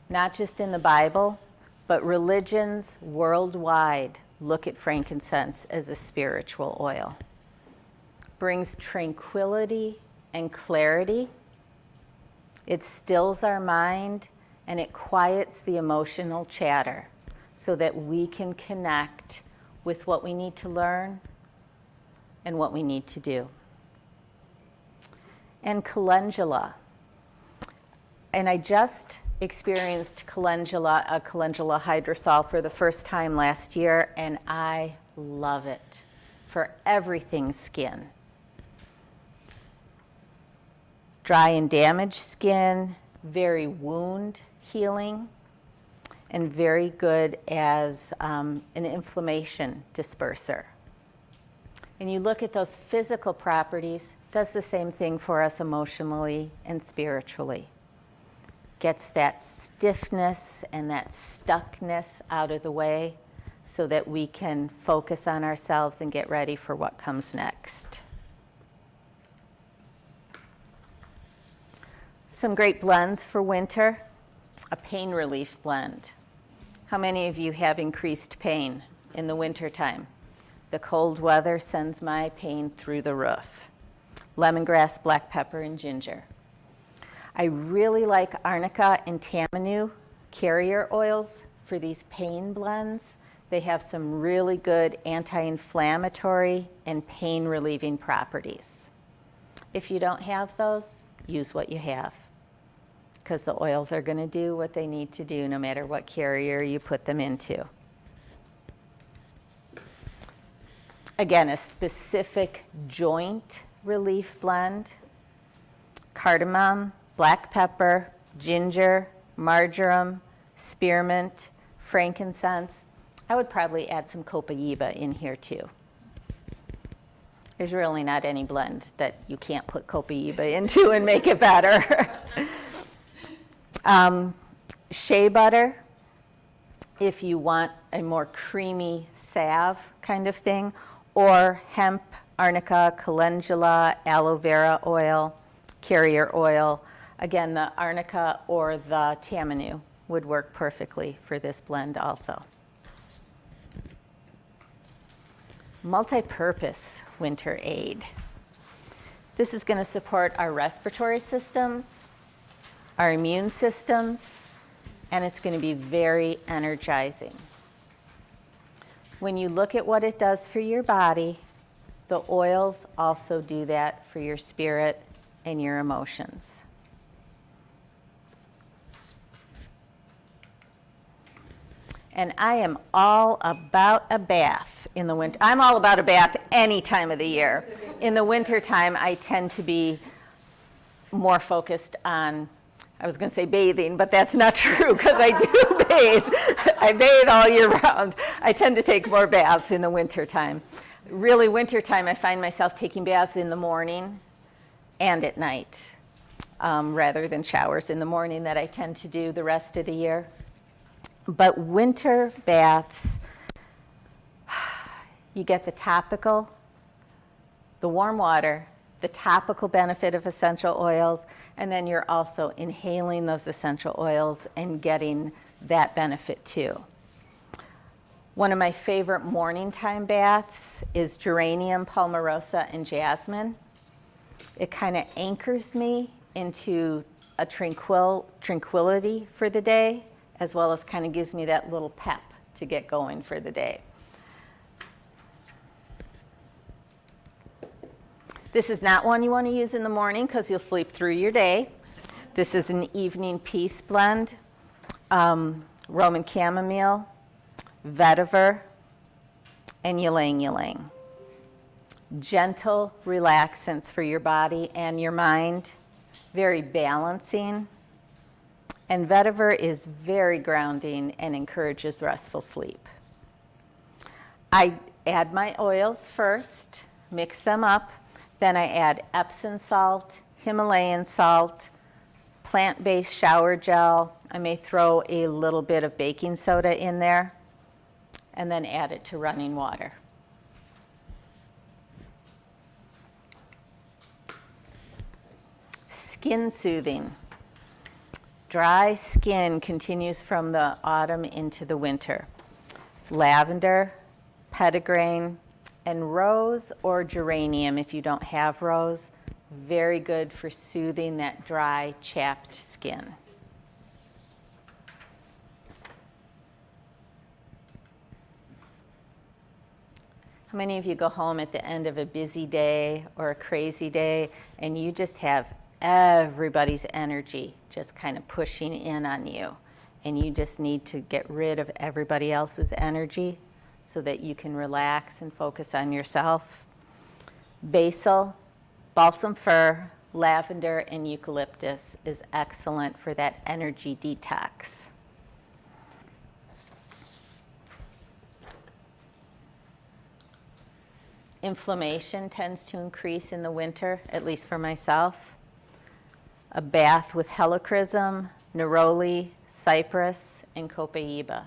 Not just in the Bible, but religions worldwide look at frankincense as a spiritual oil. Brings tranquility and clarity. It stills our mind and it quiets the emotional chatter so that we can connect with what we need to learn and what we need to do. And calendula. And I just experienced a calendula hydrosol for the first time last year, and I love it for everything skin. Dry and damaged skin, very wound healing, and very good as an inflammation disperser. And you look at those physical properties, does the same thing for us emotionally and spiritually. Gets that stiffness and that stuckness out of the way so that we can focus on ourselves and get ready for what comes next. Some great blends for winter. A pain relief blend. How many of you have increased pain in the wintertime? The cold weather sends my pain through the roof. Lemongrass, black pepper, and ginger. I really like arnica and tamanu carrier oils for these pain blends. They have some really good anti-inflammatory and pain relieving properties. If you don't have those, use what you have, because the oils are going to do what they need to do no matter what carrier you put them into. Again, a specific joint relief blend. Cardamom, black pepper, ginger, marjoram, spearmint, frankincense. I would probably add some copaiba in here too. There's really not any blend that you can't put copaiba into and make it better. Shea butter, if you want a more creamy salve kind of thing, or hemp, arnica, calendula, aloe vera oil, carrier oil. Again, the arnica or the tamanu would work perfectly for this blend also. Multi-purpose winter aid. This is going to support our respiratory systems, our immune systems, and it's going to be very energizing. When you look at what it does for your body, the oils also do that for your spirit and your emotions. And I am all about a bath in the winter. I'm all about a bath any time of the year. In the wintertime, I tend to be more focused on, I was going to say bathing, but that's not true because I do bathe. I bathe all year round. I tend to take more baths in the wintertime. Really, wintertime, I find myself taking baths in the morning and at night. rather than showers in the morning that I tend to do the rest of the year. But winter baths, you get the topical, the warm water, the topical benefit of essential oils, and then you're also inhaling those essential oils and getting that benefit too. One of my favorite morning time baths is geranium, palmarosa, and jasmine. It kind of anchors me into a tranquility for the day, as well as kind of gives me that little pep to get going for the day. This is not one you want to use in the morning because you'll sleep through your day. This is an evening peace blend, Roman chamomile, vetiver, and ylang ylang. Gentle relaxants for your body and your mind, very balancing. And vetiver is very grounding and encourages restful sleep. I add my oils first, mix them up, then I add Epsom salt, Himalayan salt, plant-based shower gel. I may throw a little bit of baking soda in there, and then add it to running water. Skin soothing. Dry skin continues from the autumn into the winter. Lavender, petitgrain, and rose or geranium if you don't have rose. Very good for soothing that dry, chapped skin. How many of you go home at the end of a busy day or a crazy day and you just have everybody's energy just kind of pushing in on you, and you just need to get rid of everybody else's energy so that you can relax and focus on yourself? Basil, balsam fir, lavender, and eucalyptus is excellent for that energy detox. Inflammation tends to increase in the winter, at least for myself. A bath with helichrysum, neroli, cypress, and copaiba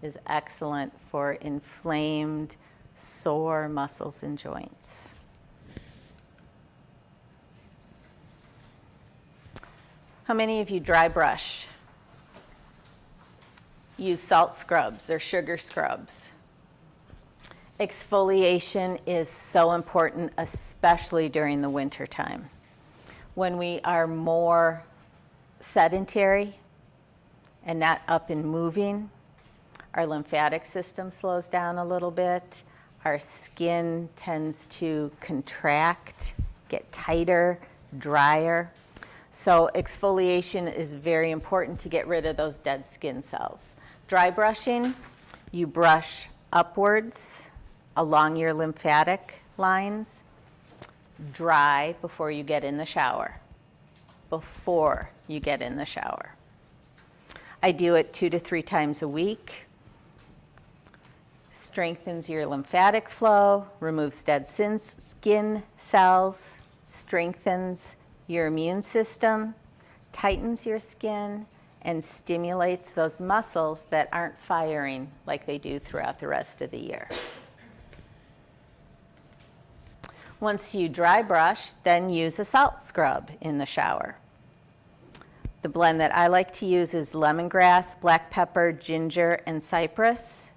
is excellent for inflamed, sore muscles and joints. How many of you dry brush? Use salt scrubs or sugar scrubs? Exfoliation is so important, especially during the winter time. When we are more sedentary and not up and moving, our lymphatic system slows down a little bit. Our skin tends to contract, get tighter, drier. So exfoliation is very important to get rid of those dead skin cells. Dry brushing, you brush upwards along your lymphatic lines. Dry before you get in the shower. Before you get in the shower. I do it 2 to 3 times a week. Strengthens your lymphatic flow, removes dead skin cells, strengthens your immune system, tightens your skin, and stimulates those muscles that aren't firing like they do throughout the rest of the year. Once you dry brush, then use a salt scrub in the shower. The blend that I like to use is lemongrass, black pepper, ginger, and cypress.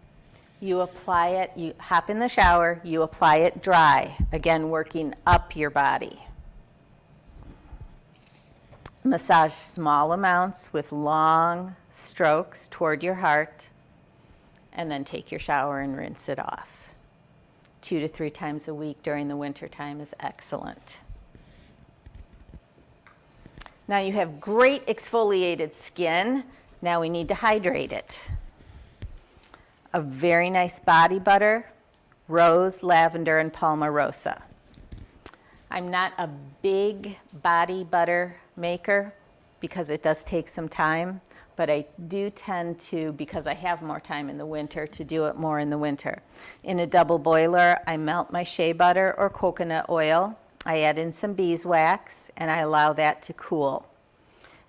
You apply it, you hop in the shower, you apply it dry, again working up your body. Massage small amounts with long strokes toward your heart, and then take your shower and rinse it off. 2 to 3 times a week during the winter time is excellent. Now you have great exfoliated skin. Now we need to hydrate it. A very nice body butter, rose, lavender, and palmarosa. I'm not a big body butter maker because it does take some time, but I do tend to, because I have more time in the winter, to do it more in the winter. In a double boiler, I melt my shea butter or coconut oil. I add in some beeswax, and I allow that to cool.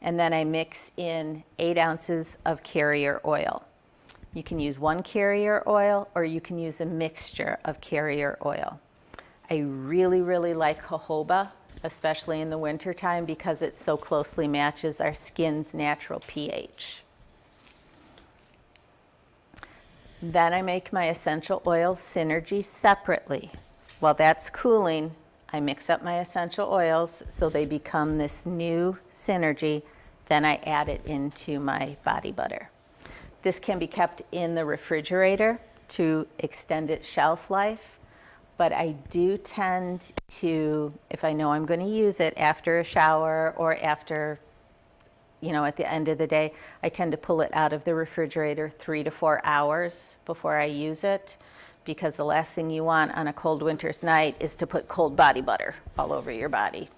and then I mix in 8 ounces of carrier oil. You can use 1 carrier oil, or you can use a mixture of carrier oil. I really, really like jojoba, especially in the wintertime, because it so closely matches our skin's natural pH. Then I make my essential oil synergy separately. While that's cooling, I mix up my essential oils so they become this new synergy. Then I add it into my body butter. This can be kept in the refrigerator to extend its shelf life, but I do tend to, if I know I'm going to use it after a shower or after, at the end of the day, I tend to pull it out of the refrigerator 3 to 4 hours before I use it, because the last thing you want on a cold winter's night is to put cold body butter all over your body.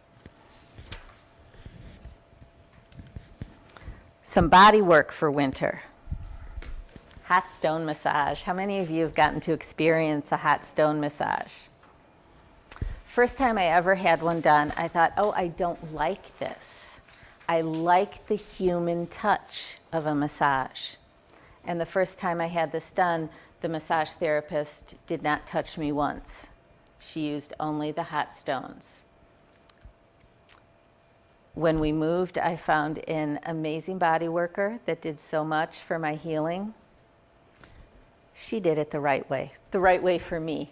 Some body work for winter. Hot stone massage. How many of you have gotten to experience a hot stone massage? First time I ever had one done, I thought, oh, I don't like this. I like the human touch of a massage. And the first time I had this done, the massage therapist did not touch me once. She used only the hot stones. When we moved, I found an amazing body worker that did so much for my healing. She did it the right way for me.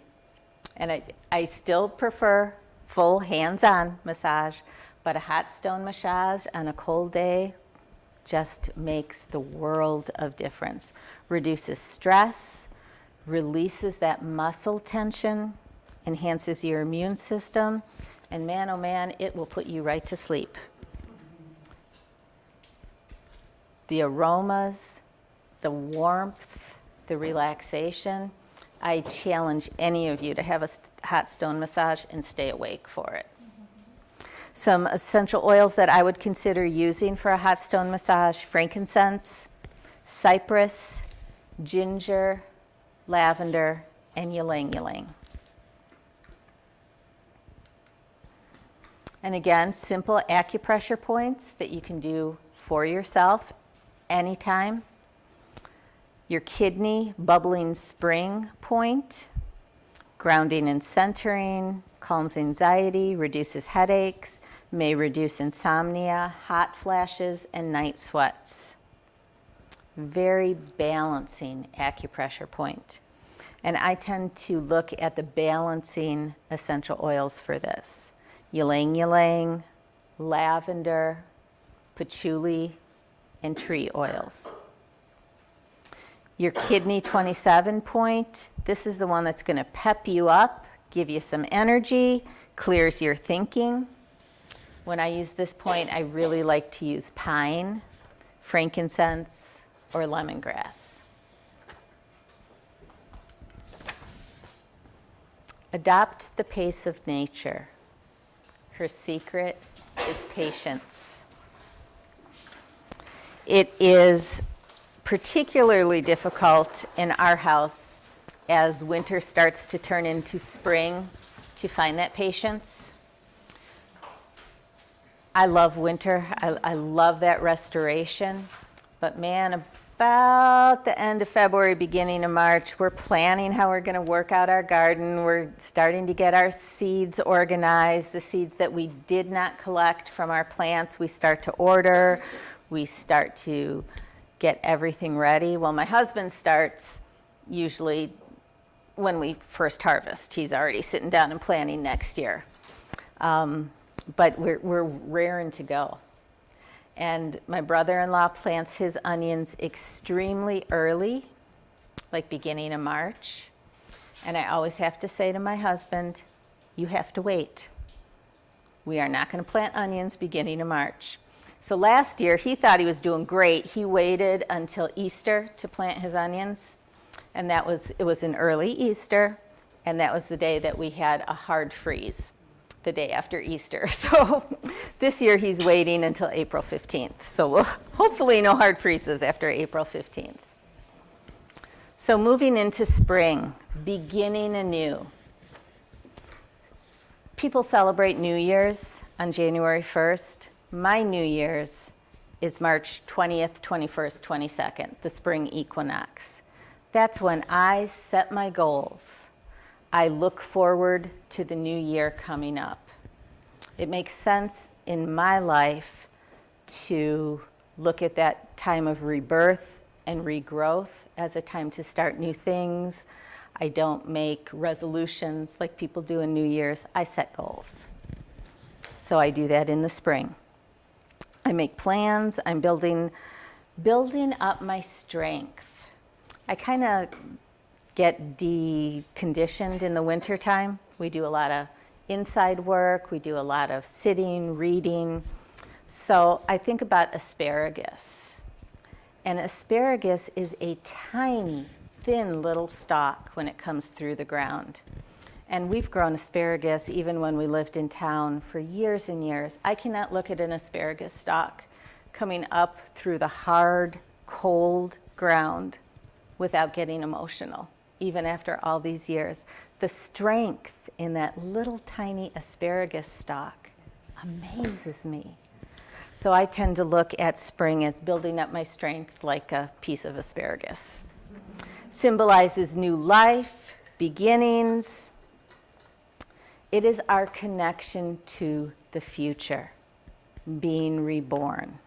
And I still prefer full hands-on massage, but a hot stone massage on a cold day just makes the world of difference. Reduces stress, releases that muscle tension, enhances your immune system, and man, oh man, it will put you right to sleep. The aromas, the warmth, the relaxation. I challenge any of you to have a hot stone massage and stay awake for it. Some essential oils that I would consider using for a hot stone massage: frankincense, cypress, ginger, lavender, and ylang ylang. And again, simple acupressure points that you can do for yourself anytime. Your kidney bubbling spring point, grounding and centering, calms anxiety, reduces headaches, may reduce insomnia, hot flashes, and night sweats. Very balancing acupressure point. And I tend to look at the balancing essential oils for this: ylang ylang, lavender, patchouli, and tree oils. Your kidney 27 point, this is the one that's going to pep you up, give you some energy, clears your thinking. When I use this point, I really like to use pine, frankincense, or lemongrass. Adopt the pace of nature. Her secret is patience. It is particularly difficult in our house as winter starts to turn into spring to find that patience. I love winter. I love that restoration. But man, about the end of February, beginning of March, we're planning how we're going to work out our garden. We're starting to get our seeds organized. The seeds that we did not collect from our plants, we start to order. We start to get everything ready. Well, my husband starts usually when we first harvest. He's already sitting down and planning next year. But we're raring to go. And my brother-in-law plants his onions extremely early, like beginning of March. And I always have to say to my husband, you have to wait. We are not going to plant onions beginning of March. So last year, he thought he was doing great. He waited until Easter to plant his onions. And it was an early Easter, and that was the day that we had a hard freeze, the day after Easter. So this year he's waiting until April 15th. So we'll hopefully no hard freezes after April 15th. So moving into spring, beginning anew. People celebrate New Year's on January 1st. My New Year's is March 20th, 21st, 22nd, the spring equinox. That's when I set my goals. I look forward to the new year coming up. It makes sense in my life to look at that time of rebirth and regrowth as a time to start new things. I don't make resolutions like people do in New Year's. I set goals. So I do that in the spring. I make plans. I'm building up my strength. I kind of get deconditioned in the wintertime. We do a lot of inside work. We do a lot of sitting, reading. So I think about asparagus. And asparagus is a tiny, thin little stalk when it comes through the ground. And we've grown asparagus even when we lived in town for years and years. I cannot look at an asparagus stalk coming up through the hard, cold ground without getting emotional, even after all these years. The strength in that little tiny asparagus stalk amazes me. So I tend to look at spring as building up my strength like a piece of asparagus. Symbolizes new life, beginnings. It is our connection to the future, being reborn.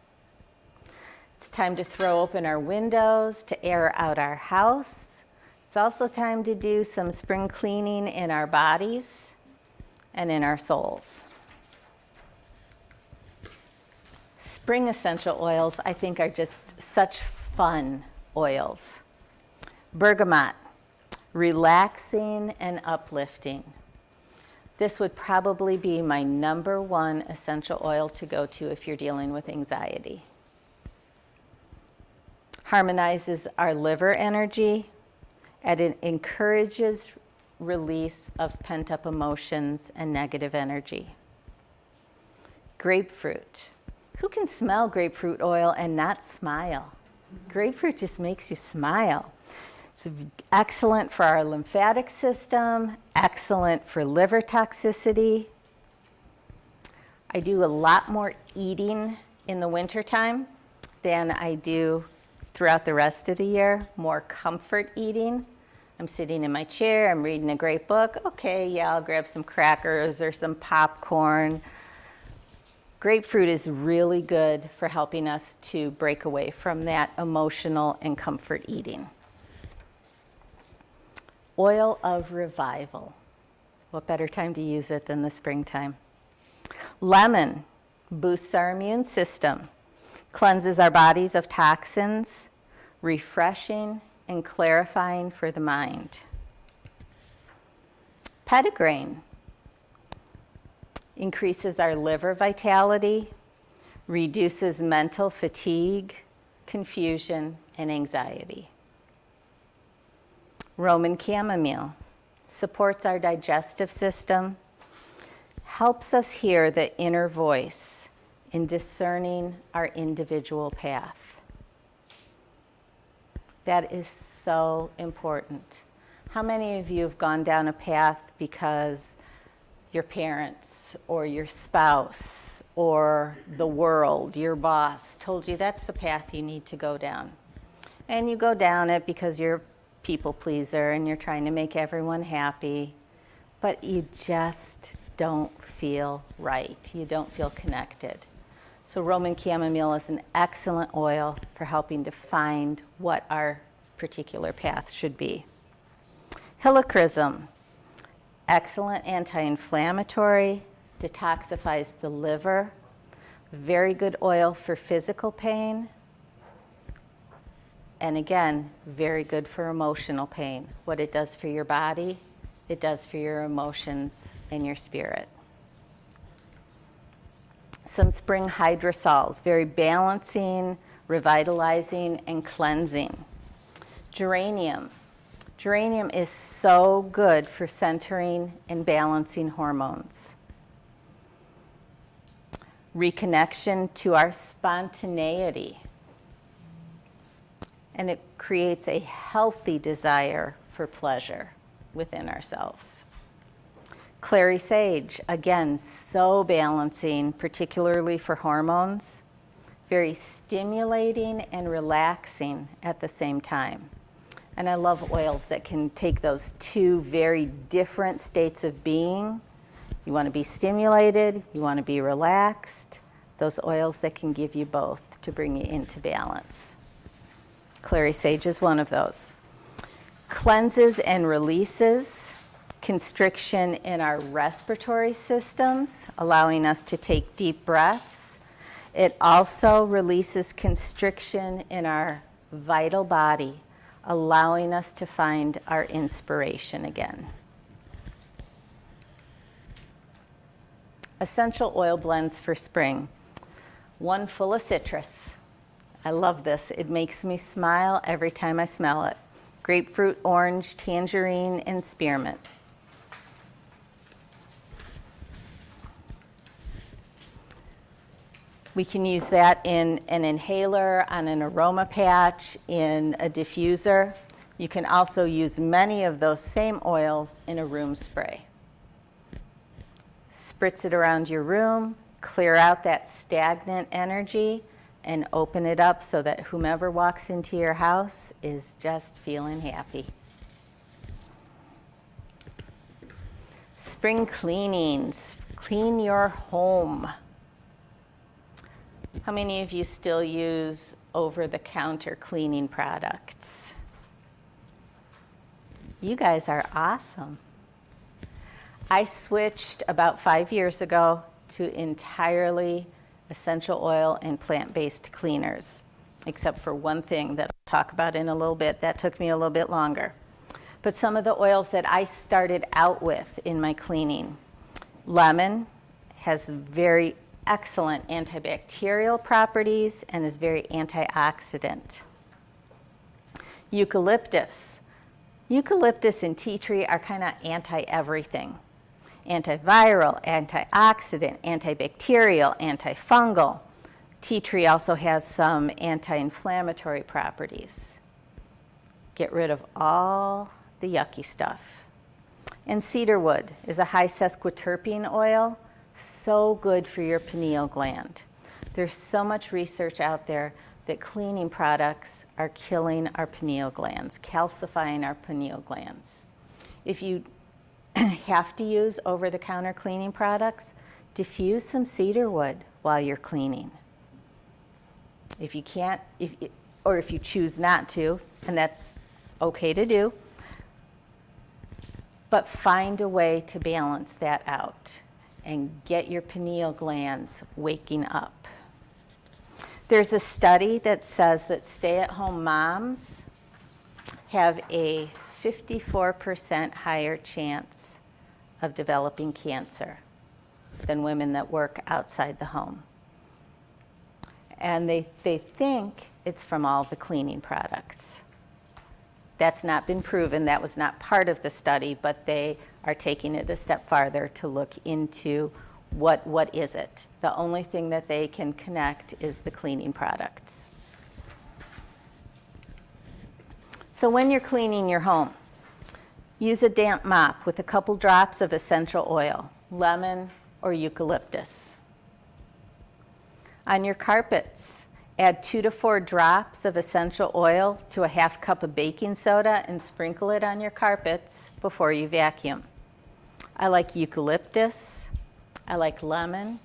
It's time to throw open our windows, to air out our house. It's also time to do some spring cleaning in our bodies and in our souls. Spring essential oils, I think, are just such fun oils. Bergamot, relaxing and uplifting. This would probably be my #1 essential oil to go to if you're dealing with anxiety. Harmonizes our liver energy, and it encourages release of pent-up emotions and negative energy. Grapefruit. Who can smell grapefruit oil and not smile? Grapefruit just makes you smile. It's excellent for our lymphatic system, excellent for liver toxicity. I do a lot more eating in the wintertime than I do throughout the rest of the year, more comfort eating. I'm sitting in my chair, I'm reading a great book. Okay, yeah, I'll grab some crackers or some popcorn. Grapefruit is really good for helping us to break away from that emotional and comfort eating. Oil of revival. What better time to use it than the springtime? Lemon boosts our immune system, cleanses our bodies of toxins, refreshing and clarifying for the mind. Petitgrain increases our liver vitality, reduces mental fatigue, confusion, and anxiety. Roman chamomile supports our digestive system, helps us hear the inner voice in discerning our individual path. That is so important. How many of you have gone down a path because your parents or your spouse or the world, your boss, told you that's the path you need to go down? And you go down it because you're a people pleaser and you're trying to make everyone happy, but you just don't feel right. You don't feel connected. So Roman chamomile is an excellent oil for helping to find what our particular path should be. Helichrysum, excellent anti-inflammatory, detoxifies the liver, very good oil for physical pain, and again, very good for emotional pain. What it does for your body, it does for your emotions and your spirit. Some spring hydrosols, very balancing, revitalizing, and cleansing. Geranium. Geranium is so good for centering and balancing hormones. Reconnection to our spontaneity. And it creates a healthy desire for pleasure within ourselves. Clary sage, again, so balancing, particularly for hormones. very stimulating and relaxing at the same time. And I love oils that can take those two very different states of being. You want to be stimulated, you want to be relaxed. Those oils that can give you both to bring you into balance. Clary sage is one of those. Cleanses and releases constriction in our respiratory systems, allowing us to take deep breaths. It also releases constriction in our vital body, allowing us to find our inspiration again. Essential oil blends for spring. One full of citrus. I love this. It makes me smile every time I smell it. Grapefruit, orange, tangerine, and spearmint. We can use that in an inhaler, on an aroma patch, in a diffuser. You can also use many of those same oils in a room spray. Spritz it around your room, clear out that stagnant energy, and open it up so that whomever walks into your house is just feeling happy. Spring cleanings. Clean your home. How many of you still use over-the-counter cleaning products? You guys are awesome. I switched about 5 years ago to entirely essential oil and plant-based cleaners, except for one thing that I'll talk about in a little bit. That took me a little bit longer. But some of the oils that I started out with in my cleaning. Lemon has very excellent antibacterial properties and is very antioxidant. Eucalyptus. Eucalyptus and tea tree are kind of anti-everything. Antiviral, antioxidant, antibacterial, antifungal. Tea tree also has some anti-inflammatory properties. Get rid of all the yucky stuff. And cedarwood is a high sesquiterpene oil, so good for your pineal gland. There's so much research out there that cleaning products are killing our pineal glands, calcifying our pineal glands. If you have to use over-the-counter cleaning products, diffuse some cedarwood while you're cleaning. If you can't, or if you choose not to, and that's okay to do, but find a way to balance that out and get your pineal glands waking up. There's a study that says that stay-at-home moms have a 54% higher chance of developing cancer than women that work outside the home. And they think it's from all the cleaning products. That's not been proven. That was not part of the study, but they are taking it a step farther to look into what is it. The only thing that they can connect is the cleaning products. So when you're cleaning your home, use a damp mop with a couple drops of essential oil, lemon or eucalyptus. On your carpets, add 2 to 4 drops of essential oil to a half cup of baking soda and sprinkle it on your carpets before you vacuum. I like eucalyptus, I like lemon,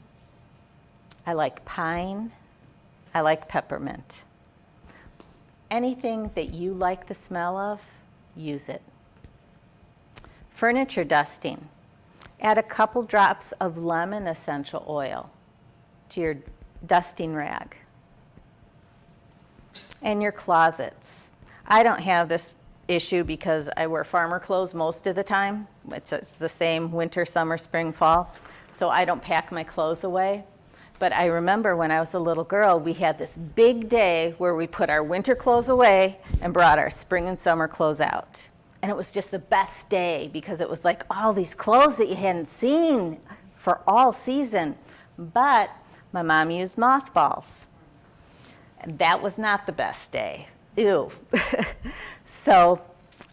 I like pine, I like peppermint. Anything that you like the smell of, use it. Furniture dusting. Add a couple drops of lemon essential oil to your dusting rag. And your closets. I don't have this issue because I wear farmer clothes most of the time. It's the same winter, summer, spring, fall. So I don't pack my clothes away. But I remember when I was a little girl, we had this big day where we put our winter clothes away and brought our spring and summer clothes out. And it was just the best day because it was like all these clothes that you hadn't seen for all season. But my mom used mothballs. And that was not the best day. Ew. So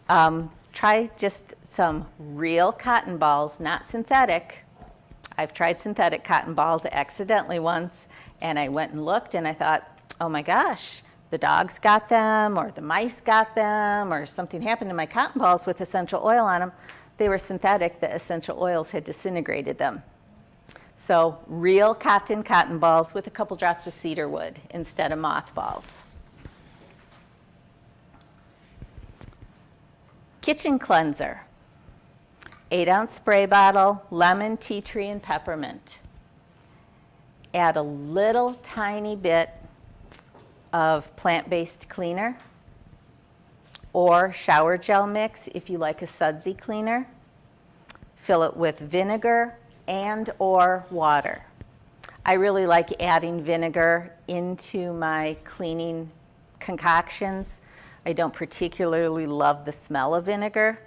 try just some real cotton balls, not synthetic. I've tried synthetic cotton balls accidentally once, And I went and looked and I thought, oh my gosh, the dogs got them or the mice got them or something happened to my cotton balls with essential oil on them. They were synthetic. The essential oils had disintegrated them. So real cotton balls with a couple drops of cedar wood instead of mothballs. Kitchen cleanser. 8-ounce spray bottle, lemon, tea tree, and peppermint. Add a little tiny bit of plant-based cleaner or shower gel mix if you like a sudsy cleaner. Fill it with vinegar and or water. I really like adding vinegar into my cleaning concoctions. I don't particularly love the smell of vinegar,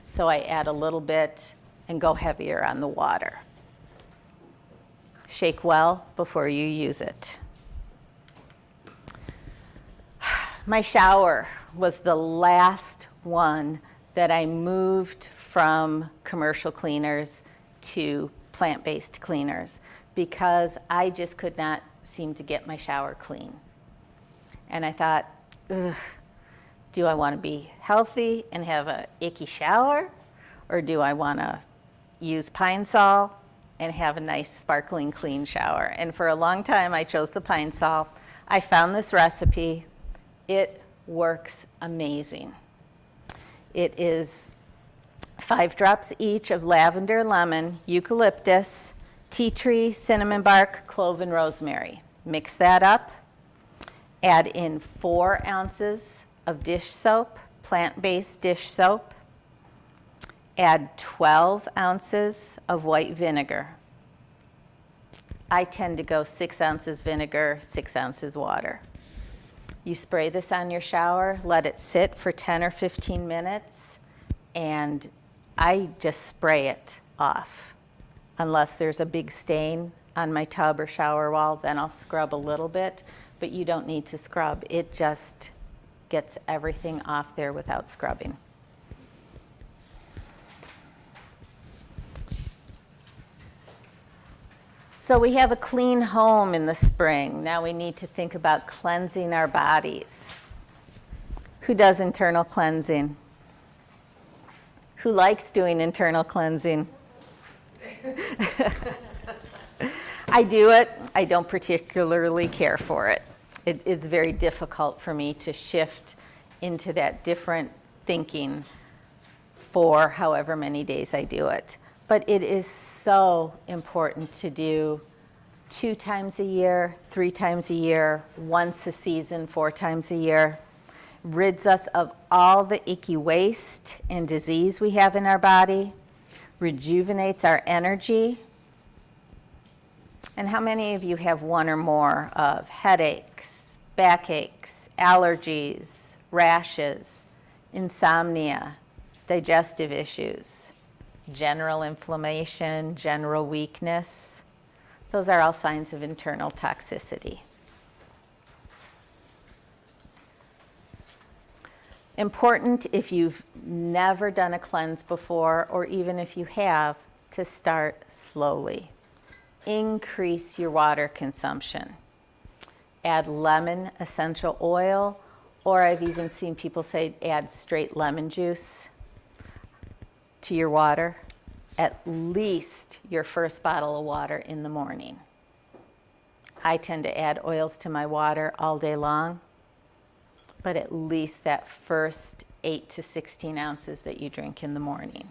so I add a little bit and go heavier on the water. Shake well before you use it. My shower was the last one that I moved from commercial cleaners to plant-based cleaners because I just could not seem to get my shower clean. And I thought, ugh, do I want to be healthy and have an icky shower? Or do I want to use Pine Sol and have a nice sparkling clean shower? And for a long time I chose the Pine Sol. I found this recipe. It works amazing. It is 5 drops each of lavender, lemon, eucalyptus, tea tree, cinnamon bark, clove, and rosemary. Mix that up. Add in 4 ounces of dish soap, plant-based dish soap. Add 12 ounces of white vinegar. I tend to go 6 ounces vinegar, 6 ounces water. You spray this on your shower, let it sit for 10 or 15 minutes, and I just spray it off. Unless there's a big stain on my tub or shower wall, then I'll scrub a little bit, but you don't need to scrub. It just gets everything off there without scrubbing. So we have a clean home in the spring. Now we need to think about cleansing our bodies. Who does internal cleansing? Who likes doing internal cleansing? I do it. I don't particularly care for it. It's very difficult for me to shift into that different thinking for however many days I do it. But it is so important to do 2 times a year, 3 times a year, once a season, 4 times a year. Rids us of all the icky waste and disease we have in our body, rejuvenates our energy. And how many of you have one or more of headaches, backaches, allergies, rashes, insomnia, digestive issues? General inflammation, general weakness. Those are all signs of internal toxicity. Important if you've never done a cleanse before, or even if you have, to start slowly. Increase your water consumption. Add lemon essential oil, or I've even seen people say add straight lemon juice to your water, at least your first bottle of water in the morning. I tend to add oils to my water all day long, but at least that first 8 to 16 ounces that you drink in the morning.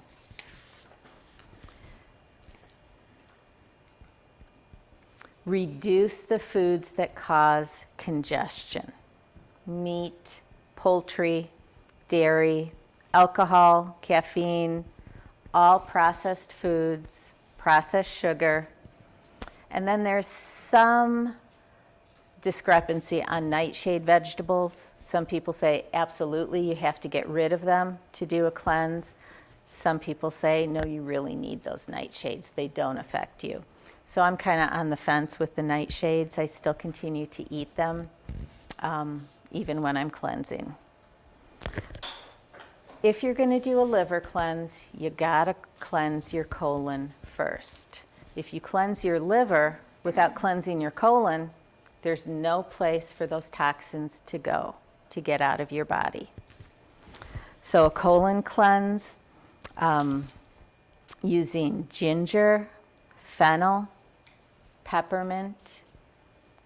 Reduce the foods that cause congestion. Meat, poultry, dairy, alcohol, caffeine, all processed foods, processed sugar. And then there's some discrepancy on nightshade vegetables. Some people say absolutely you have to get rid of them to do a cleanse. Some people say no, you really need those nightshades. They don't affect you. So I'm kind of on the fence with the nightshades. I still continue to eat them even when I'm cleansing. If you're going to do a liver cleanse, you gotta cleanse your colon first. If you cleanse your liver without cleansing your colon, There's no place for those toxins to go, to get out of your body. So a colon cleanse using ginger, fennel, peppermint,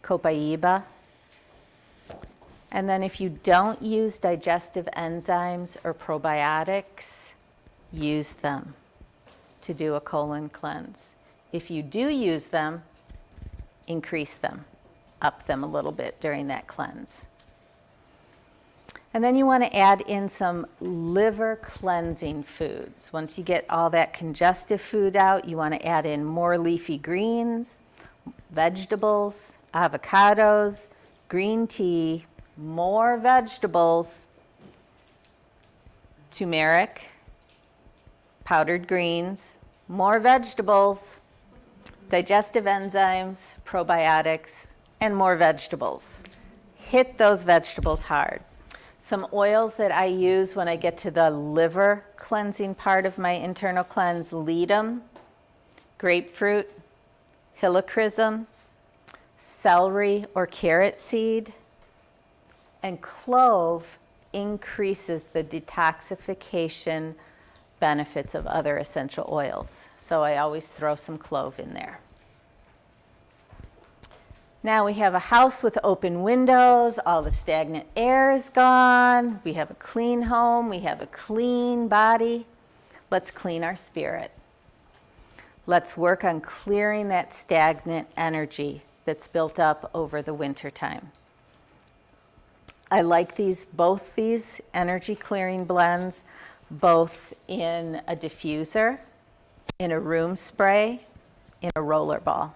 copaiba. And then if you don't use digestive enzymes or probiotics, use them to do a colon cleanse. If you do use them, increase them, up them a little bit during that cleanse. And then you want to add in some liver cleansing foods. Once you get all that congestive food out, you want to add in more leafy greens, vegetables, avocados, green tea, more vegetables, turmeric, powdered greens, more vegetables, digestive enzymes, probiotics, and more vegetables. Hit those vegetables hard. Some oils that I use when I get to the liver cleansing part of my internal cleanse: ledum, grapefruit, helichrysum, celery or carrot seed, and clove increases the detoxification benefits of other essential oils. So I always throw some clove in there. Now we have a house with open windows, all the stagnant air is gone, we have a clean home, we have a clean body. Let's clean our spirit. Let's work on clearing that stagnant energy that's built up over the winter time. I like both these energy clearing blends, both in a diffuser, in a room spray, in a roller ball.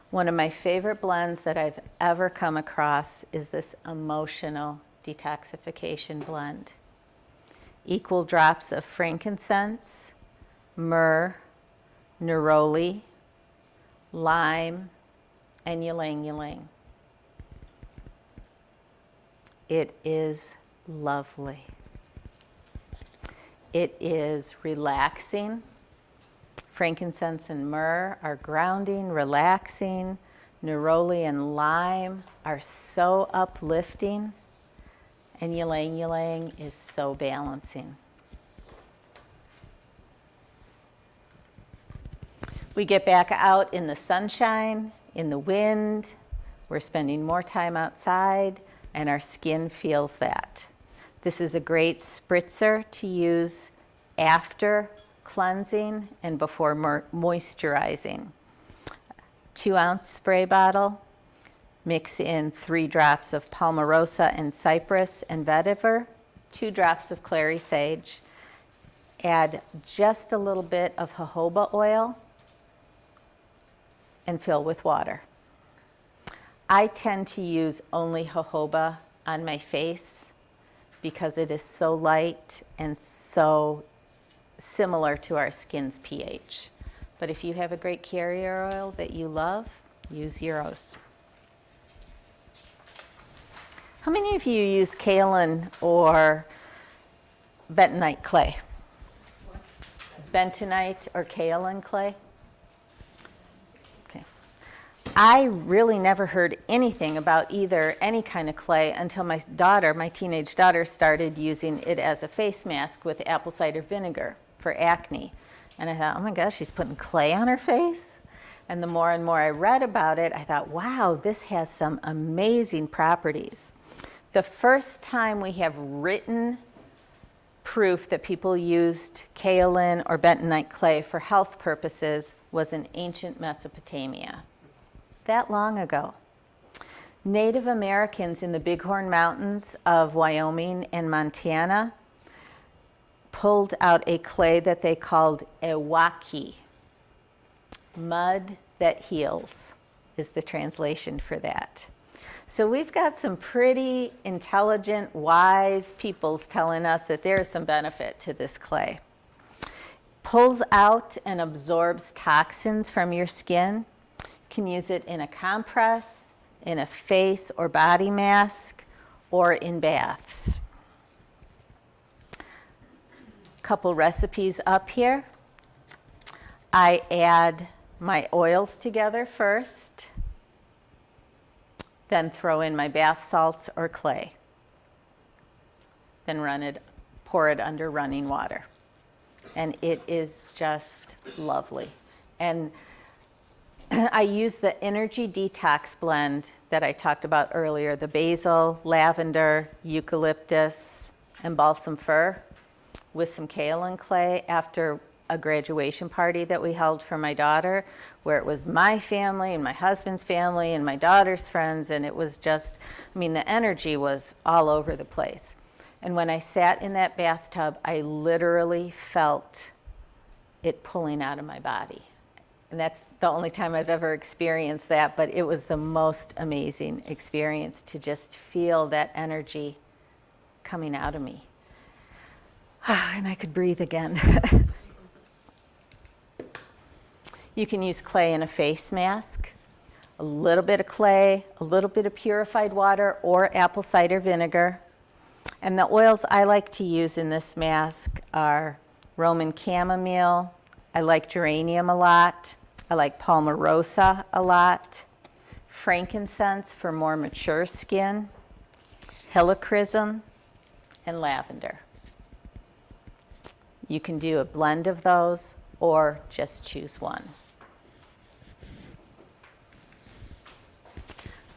One of my favorite blends that I've ever come across is this emotional detoxification blend. Equal drops of frankincense, myrrh, neroli, lime, and ylang ylang. It is lovely. It is relaxing. Frankincense and myrrh are grounding, relaxing. Neroli and lime are so uplifting. And ylang ylang is so balancing. We get back out in the sunshine, in the wind. We're spending more time outside, and our skin feels that. This is a great spritzer to use after cleansing and before moisturizing. 2-ounce spray bottle. Mix in 3 drops of palmarosa and cypress and vetiver, 2 drops of clary sage. Add just a little bit of jojoba oil and fill with water. I tend to use only jojoba on my face because it is so light and so similar to our skin's pH. But if you have a great carrier oil that you love, use yours. How many of you use kaolin or bentonite clay? Bentonite or kaolin clay? Okay. I really never heard anything about either any kind of clay until my teenage daughter, started using it as a face mask with apple cider vinegar for acne. And I thought, oh my gosh, she's putting clay on her face? And the more and more I read about it, I thought, wow, this has some amazing properties. The first time we have written proof that people used kaolin or bentonite clay for health purposes was in ancient Mesopotamia. That long ago. Native Americans in the Bighorn Mountains of Wyoming and Montana pulled out a clay that they called ewaki. Mud that heals is the translation for that. So we've got some pretty intelligent, wise peoples telling us that there is some benefit to this clay. Pulls out and absorbs toxins from your skin. You can use it in a compress, in a face or body mask, or in baths. Couple recipes up here. I add my oils together first, then throw in my bath salts or clay, then pour it under running water. And it is just lovely. And I use the energy detox blend that I talked about earlier, the basil, lavender, eucalyptus, and balsam fir with some kaolin clay after a graduation party that we held for my daughter, where it was my family and my husband's family and my daughter's friends, and it was just, I mean, the energy was all over the place. And when I sat in that bathtub, I literally felt it pulling out of my body. And that's the only time I've ever experienced that, but it was the most amazing experience to just feel that energy coming out of me. And I could breathe again. You can use clay in a face mask, a little bit of clay, a little bit of purified water or apple cider vinegar. And the oils I like to use in this mask are Roman chamomile. I like geranium a lot. I like palmarosa a lot. Frankincense for more mature skin. Helichrysum and lavender. You can do a blend of those or just choose one.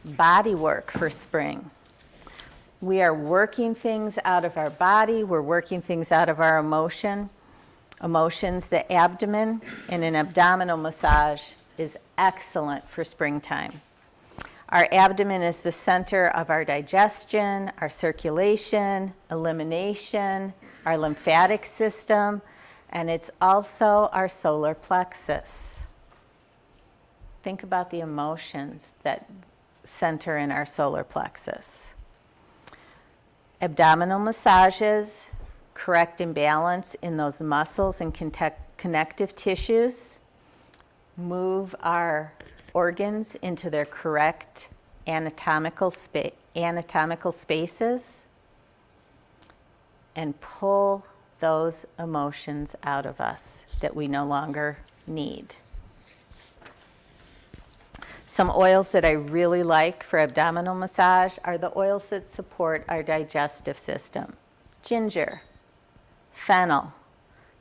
Body work for spring. We are working things out of our body. We're working things out of our emotions. The abdomen and an abdominal massage is excellent for springtime. Our abdomen is the center of our digestion, our circulation, elimination, our lymphatic system, and it's also our solar plexus. Think about the emotions that center in our solar plexus. Abdominal massages correct imbalance in those muscles and connective tissues, move our organs into their correct anatomical spaces, and pull those emotions out of us that we no longer need. Some oils that I really like for abdominal massage are the oils that support our digestive system. Ginger, fennel,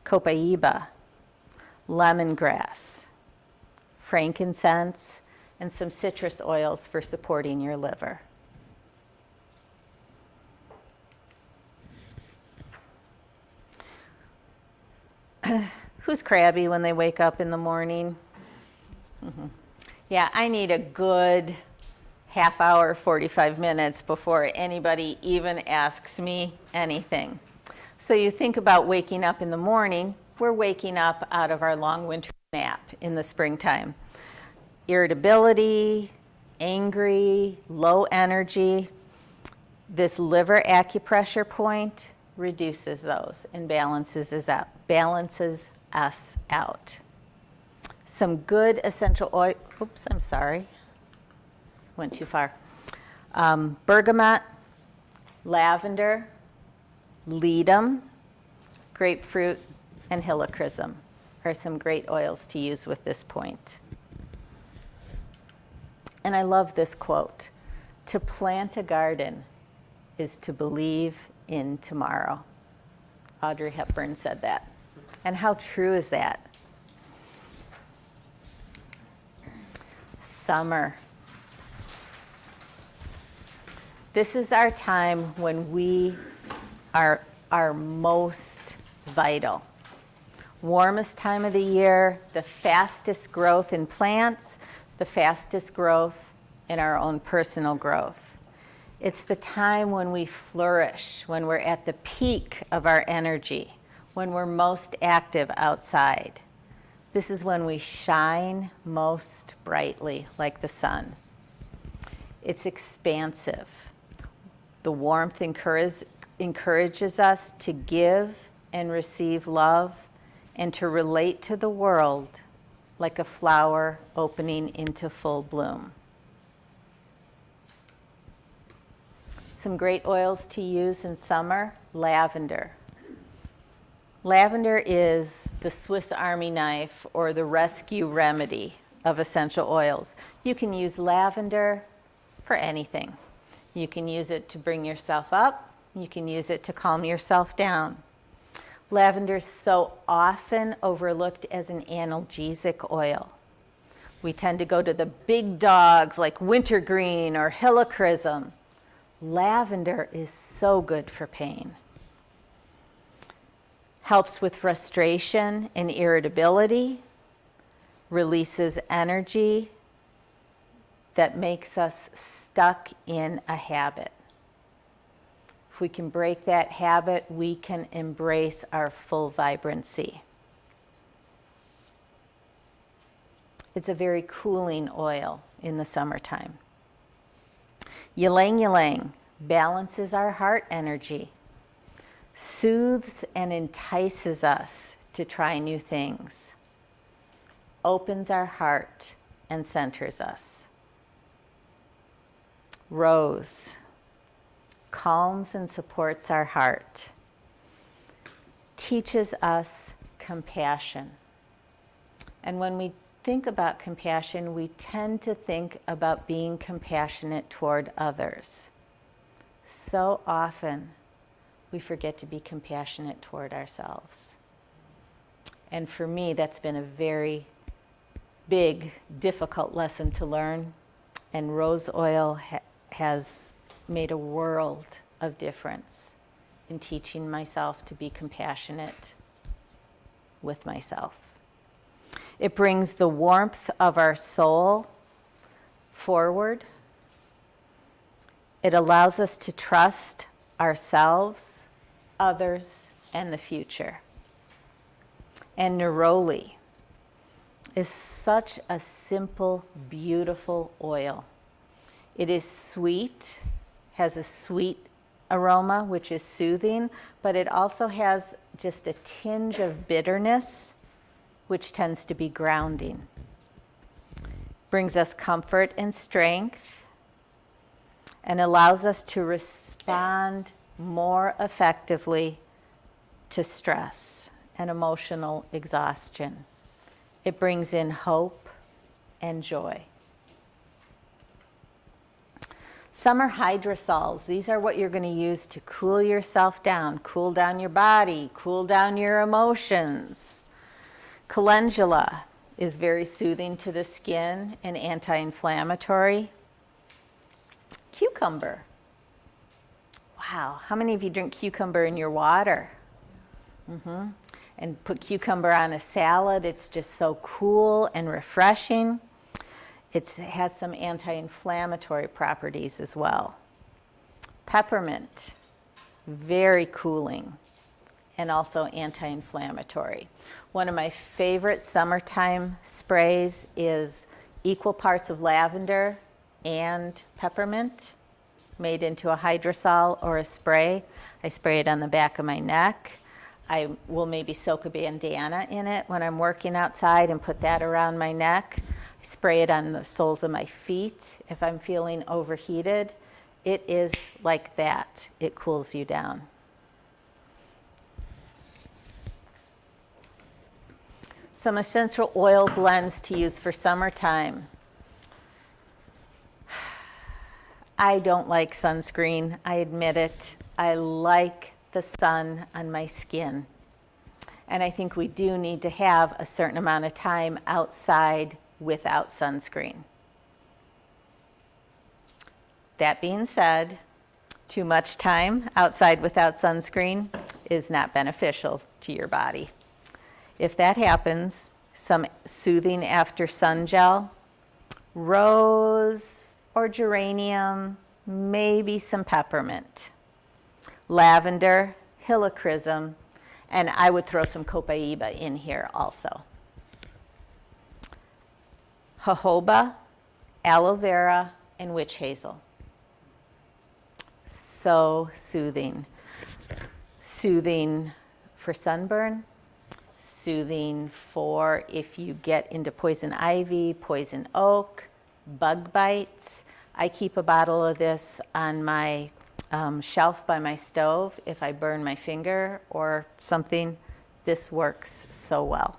copaiba, lemongrass, frankincense, and some citrus oils for supporting your liver. Who's crabby when they wake up in the morning? Mm-hmm. Yeah, I need a good half hour, 45 minutes before anybody even asks me anything. So you think about waking up in the morning, we're waking up out of our long winter nap in the springtime. Irritability, angry, low energy. This liver acupressure point reduces those and balances us out. Some good essential oil, oops, I'm sorry, went too far. Bergamot, lavender, ledum, grapefruit, and helichrysum are some great oils to use with this point. And I love this quote, "To plant a garden is to believe in tomorrow." Audrey Hepburn said that. And how true is that? Summer. This is our time when we are most vital. Warmest time of the year, the fastest growth in plants, the fastest growth in our own personal growth. It's the time when we flourish, when we're at the peak of our energy, when we're most active outside. This is when we shine most brightly like the sun. It's expansive. The warmth encourages us to give and receive love and to relate to the world like a flower opening into full bloom. Some great oils to use in summer: lavender. Lavender is the Swiss Army knife or the rescue remedy of essential oils. You can use lavender for anything. You can use it to bring yourself up. You can use it to calm yourself down. Lavender is so often overlooked as an analgesic oil. We tend to go to the big dogs like wintergreen or helichrysum. Lavender is so good for pain. Helps with frustration and irritability, releases energy that makes us stuck in a habit. If we can break that habit, we can embrace our full vibrancy. It's a very cooling oil in the summertime. Ylang ylang balances our heart energy, soothes and entices us to try new things, opens our heart and centers us. Rose calms and supports our heart, teaches us compassion. And when we think about compassion, we tend to think about being compassionate toward others. So often, we forget to be compassionate toward ourselves. And for me, that's been a very big, difficult lesson to learn. And rose oil has made a world of difference in teaching myself to be compassionate with myself. It brings the warmth of our soul forward. It allows us to trust ourselves, others, and the future. And neroli is such a simple, beautiful oil. It is sweet, has a sweet aroma, which is soothing, but it also has just a tinge of bitterness, which tends to be grounding. Brings us comfort and strength, and allows us to respond more effectively to stress and emotional exhaustion. It brings in hope and joy. Summer hydrosols, these are what you're going to use to cool yourself down, cool down your body, cool down your emotions. Calendula is very soothing to the skin and anti-inflammatory. Cucumber. Wow, how many of you drink cucumber in your water? And put cucumber on a salad. It's just so cool and refreshing. It has some anti-inflammatory properties as well. Peppermint, very cooling and also anti-inflammatory. One of my favorite summertime sprays is equal parts of lavender and peppermint made into a hydrosol or a spray. I spray it on the back of my neck. I will maybe soak a bandana in it when I'm working outside and put that around my neck. I spray it on the soles of my feet if I'm feeling overheated. It is like that. It cools you down. Some essential oil blends to use for summertime. I don't like sunscreen, I admit it. I like the sun on my skin. And I think we do need to have a certain amount of time outside without sunscreen. That being said, too much time outside without sunscreen is not beneficial to your body. If that happens, some soothing after sun gel, rose or geranium, maybe some peppermint, lavender, helichrysum, and I would throw some copaiba in here also. Jojoba, aloe vera, and witch hazel. So soothing. Soothing for sunburn, soothing for if you get into poison ivy, poison oak, bug bites. I keep a bottle of this on my shelf by my stove if I burn my finger or something this works so well.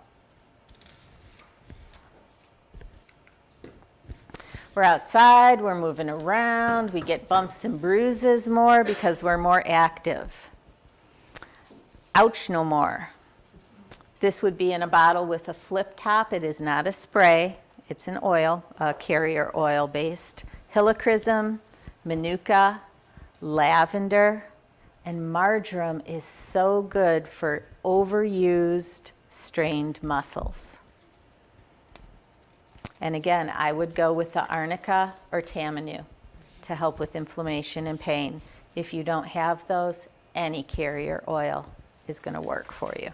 We're outside, we're moving around, we get bumps and bruises more because we're more active. Ouch no more. This would be in a bottle with a flip top. It is not a spray, it's an oil, a carrier oil based. Helichrysum, manuka, lavender, and marjoram is so good for overused, strained muscles. And again, I would go with the arnica or tamanu to help with inflammation and pain. If you don't have those, any carrier oil is going to work for you.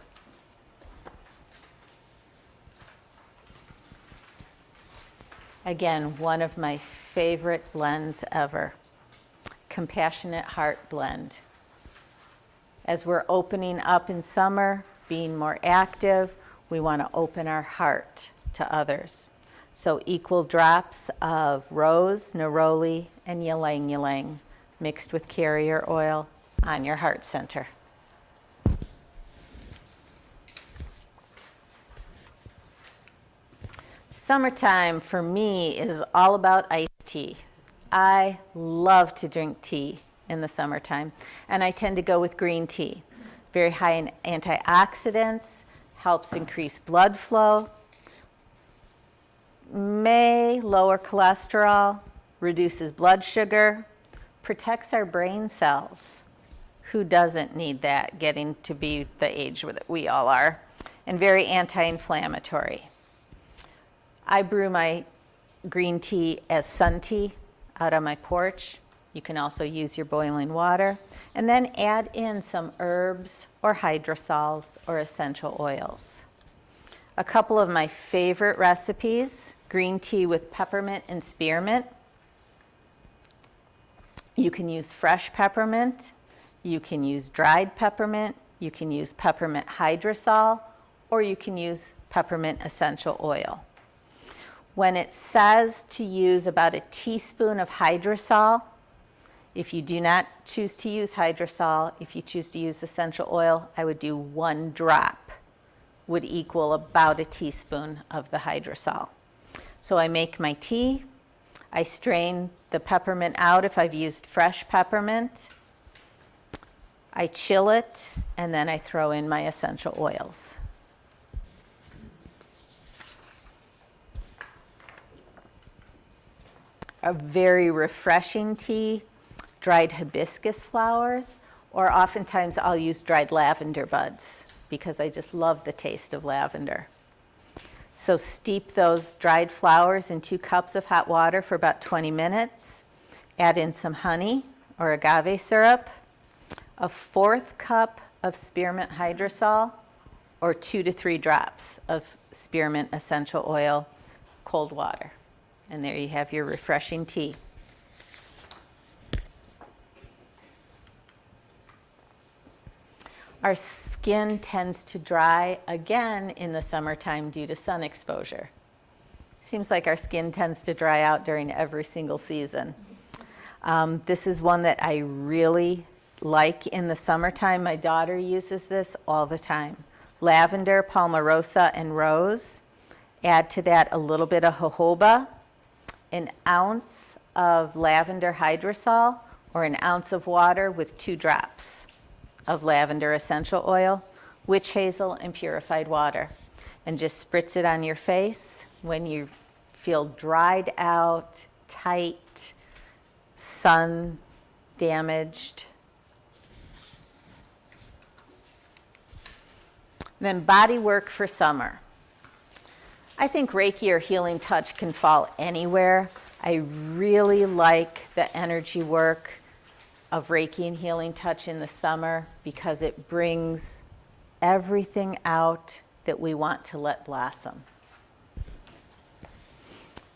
Again, one of my favorite blends ever, Compassionate Heart Blend. As we're opening up in summer, being more active, we want to open our heart to others. So equal drops of rose, neroli, and ylang ylang mixed with carrier oil on your heart center. Summertime for me is all about iced tea. I love to drink tea in the summertime, and I tend to go with green tea. Very high in antioxidants, helps increase blood flow, may lower cholesterol, reduces blood sugar, protects our brain cells. Who doesn't need that, getting to be the age that we all are, and very anti-inflammatory. I brew my green tea as sun tea out on my porch. You can also use your boiling water, and then add in some herbs or hydrosols or essential oils. A couple of my favorite recipes: green tea with peppermint and spearmint. You can use fresh peppermint, you can use dried peppermint, you can use peppermint hydrosol, or you can use peppermint essential oil. When it says to use about a teaspoon of hydrosol, if you do not choose to use hydrosol, if you choose to use essential oil, I would do 1 drop, would equal about a teaspoon of the hydrosol. So I make my tea, I strain the peppermint out if I've used fresh peppermint, I chill it, and then I throw in my essential oils. A very refreshing tea, dried hibiscus flowers, or oftentimes I'll use dried lavender buds because I just love the taste of lavender. So steep those dried flowers in 2 cups of hot water for about 20 minutes. Add in some honey or agave syrup, a 1/4 cup of spearmint hydrosol, or 2 to 3 drops of spearmint essential oil, cold water. And there you have your refreshing tea. Our skin tends to dry again in the summertime due to sun exposure. Seems like our skin tends to dry out during every single season. This is one that I really like in the summertime. My daughter uses this all the time. Lavender, palmarosa, and rose. Add to that a little bit of jojoba, an ounce of lavender hydrosol, or an ounce of water with 2 drops of lavender essential oil, witch hazel, and purified water. And just spritz it on your face when you feel dried out, tight, sun damaged. Then body work for summer. I think Reiki or healing touch can fall anywhere. I really like the energy work of Reiki and healing touch in the summer because it brings everything out that we want to let blossom.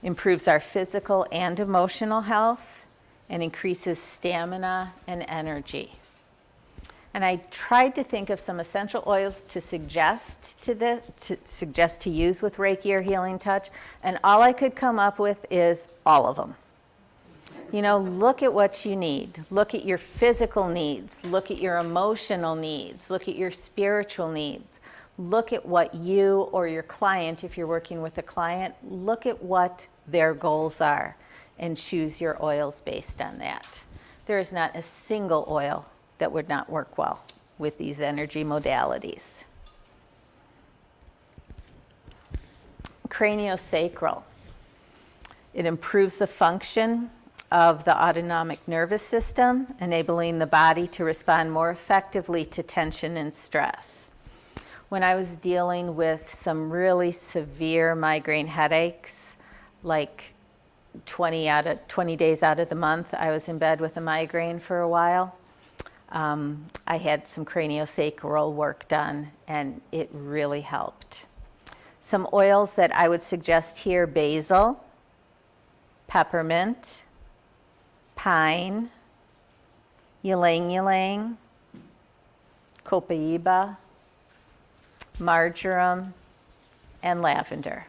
Improves our physical and emotional health and increases stamina and energy. And I tried to think of some essential oils to suggest to use with Reiki or healing touch, and all I could come up with is all of them. You know, look at what you need. Look at your physical needs. Look at your emotional needs. Look at your spiritual needs. look at what you or your client, if you're working with a client, look at what their goals are and choose your oils based on that. There is not a single oil that would not work well with these energy modalities. Craniosacral. It improves the function of the autonomic nervous system, enabling the body to respond more effectively to tension and stress. When I was dealing with some really severe migraine headaches, like 20 days out of the month, I was in bed with a migraine for a while. I had some craniosacral work done, and it really helped. Some oils that I would suggest here: basil, peppermint, pine, ylang-ylang, copaiba, marjoram, and lavender.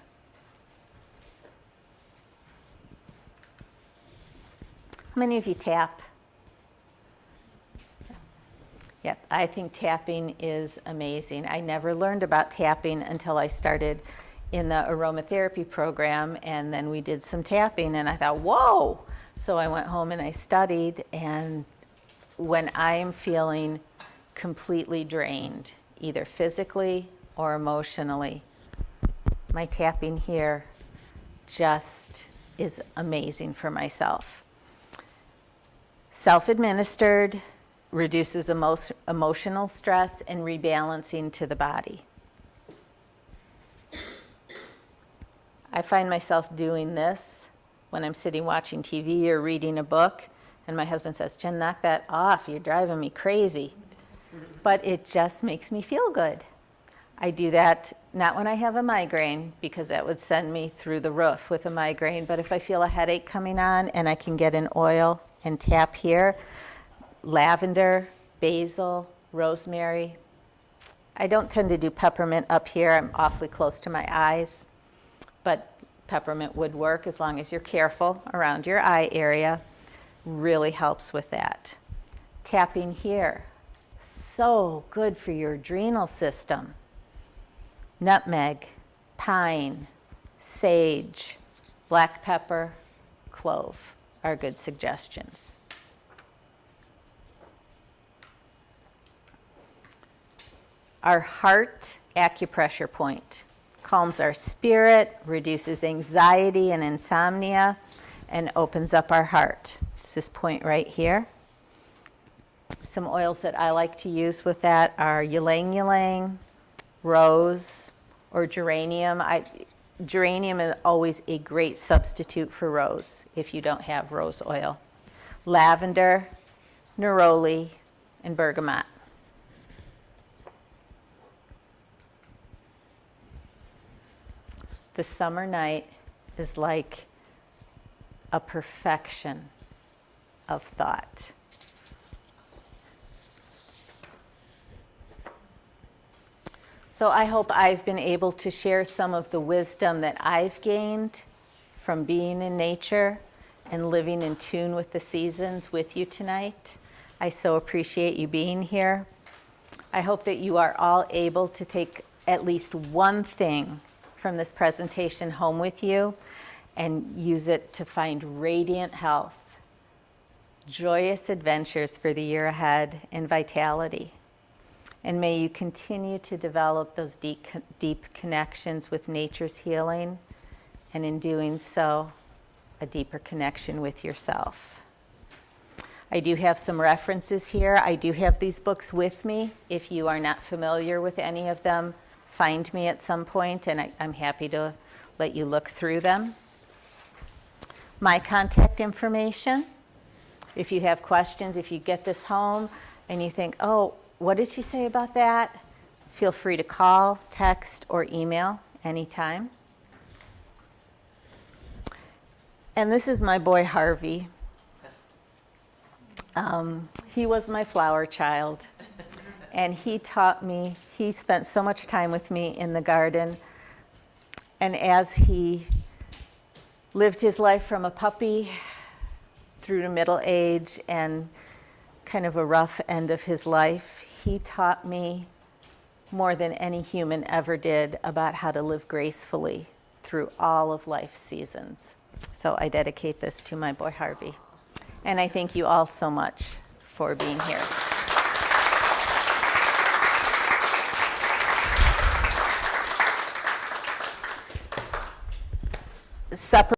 How many of you tap? Yep, I think tapping is amazing. I never learned about tapping until I started in the aromatherapy program, and then we did some tapping, and I thought, whoa! So I went home and I studied, and when I'm feeling completely drained, either physically or emotionally, my tapping here just is amazing for myself. Self-administered, reduces emotional stress and rebalancing to the body. I find myself doing this when I'm sitting watching TV or reading a book, and my husband says, "Jen, knock that off, you're driving me crazy." But it just makes me feel good. I do that not when I have a migraine, because that would send me through the roof with a migraine, but if I feel a headache coming on and I can get an oil and tap here, lavender, basil, rosemary. I don't tend to do peppermint up here. I'm awfully close to my eyes, but peppermint would work as long as you're careful around your eye area. Really helps with that. Tapping here, so good for your adrenal system. Nutmeg, pine, sage, black pepper, clove are good suggestions. Our heart acupressure point calms our spirit, reduces anxiety and insomnia, and opens up our heart. It's this point right here. Some oils that I like to use with that are ylang-ylang, rose, or geranium. Geranium is always a great substitute for rose if you don't have rose oil. Lavender, neroli, and bergamot. The summer night is like a perfection of thought. So I hope I've been able to share some of the wisdom that I've gained from being in nature and living in tune with the seasons with you tonight. I so appreciate you being here. I hope that you are all able to take at least one thing from this presentation home with you and use it to find radiant health, joyous adventures for the year ahead, and vitality. And may you continue to develop those deep connections with nature's healing, and in doing so, a deeper connection with yourself. I do have some references here. I do have these books with me. If you are not familiar with any of them, find me at some point, and I'm happy to let you look through them. My contact information, if you have questions, if you get this home and you think, oh, what did she say about that? Feel free to call, text, or email anytime. And this is my boy Harvey. He was my flower child. And he taught me, he spent so much time with me in the garden. And as he lived his life from a puppy through to middle age and kind of a rough end of his life, he taught me more than any human ever did about how to live gracefully through all of life's seasons. So I dedicate this to my boy Harvey. And I thank you all so much for being here. Separate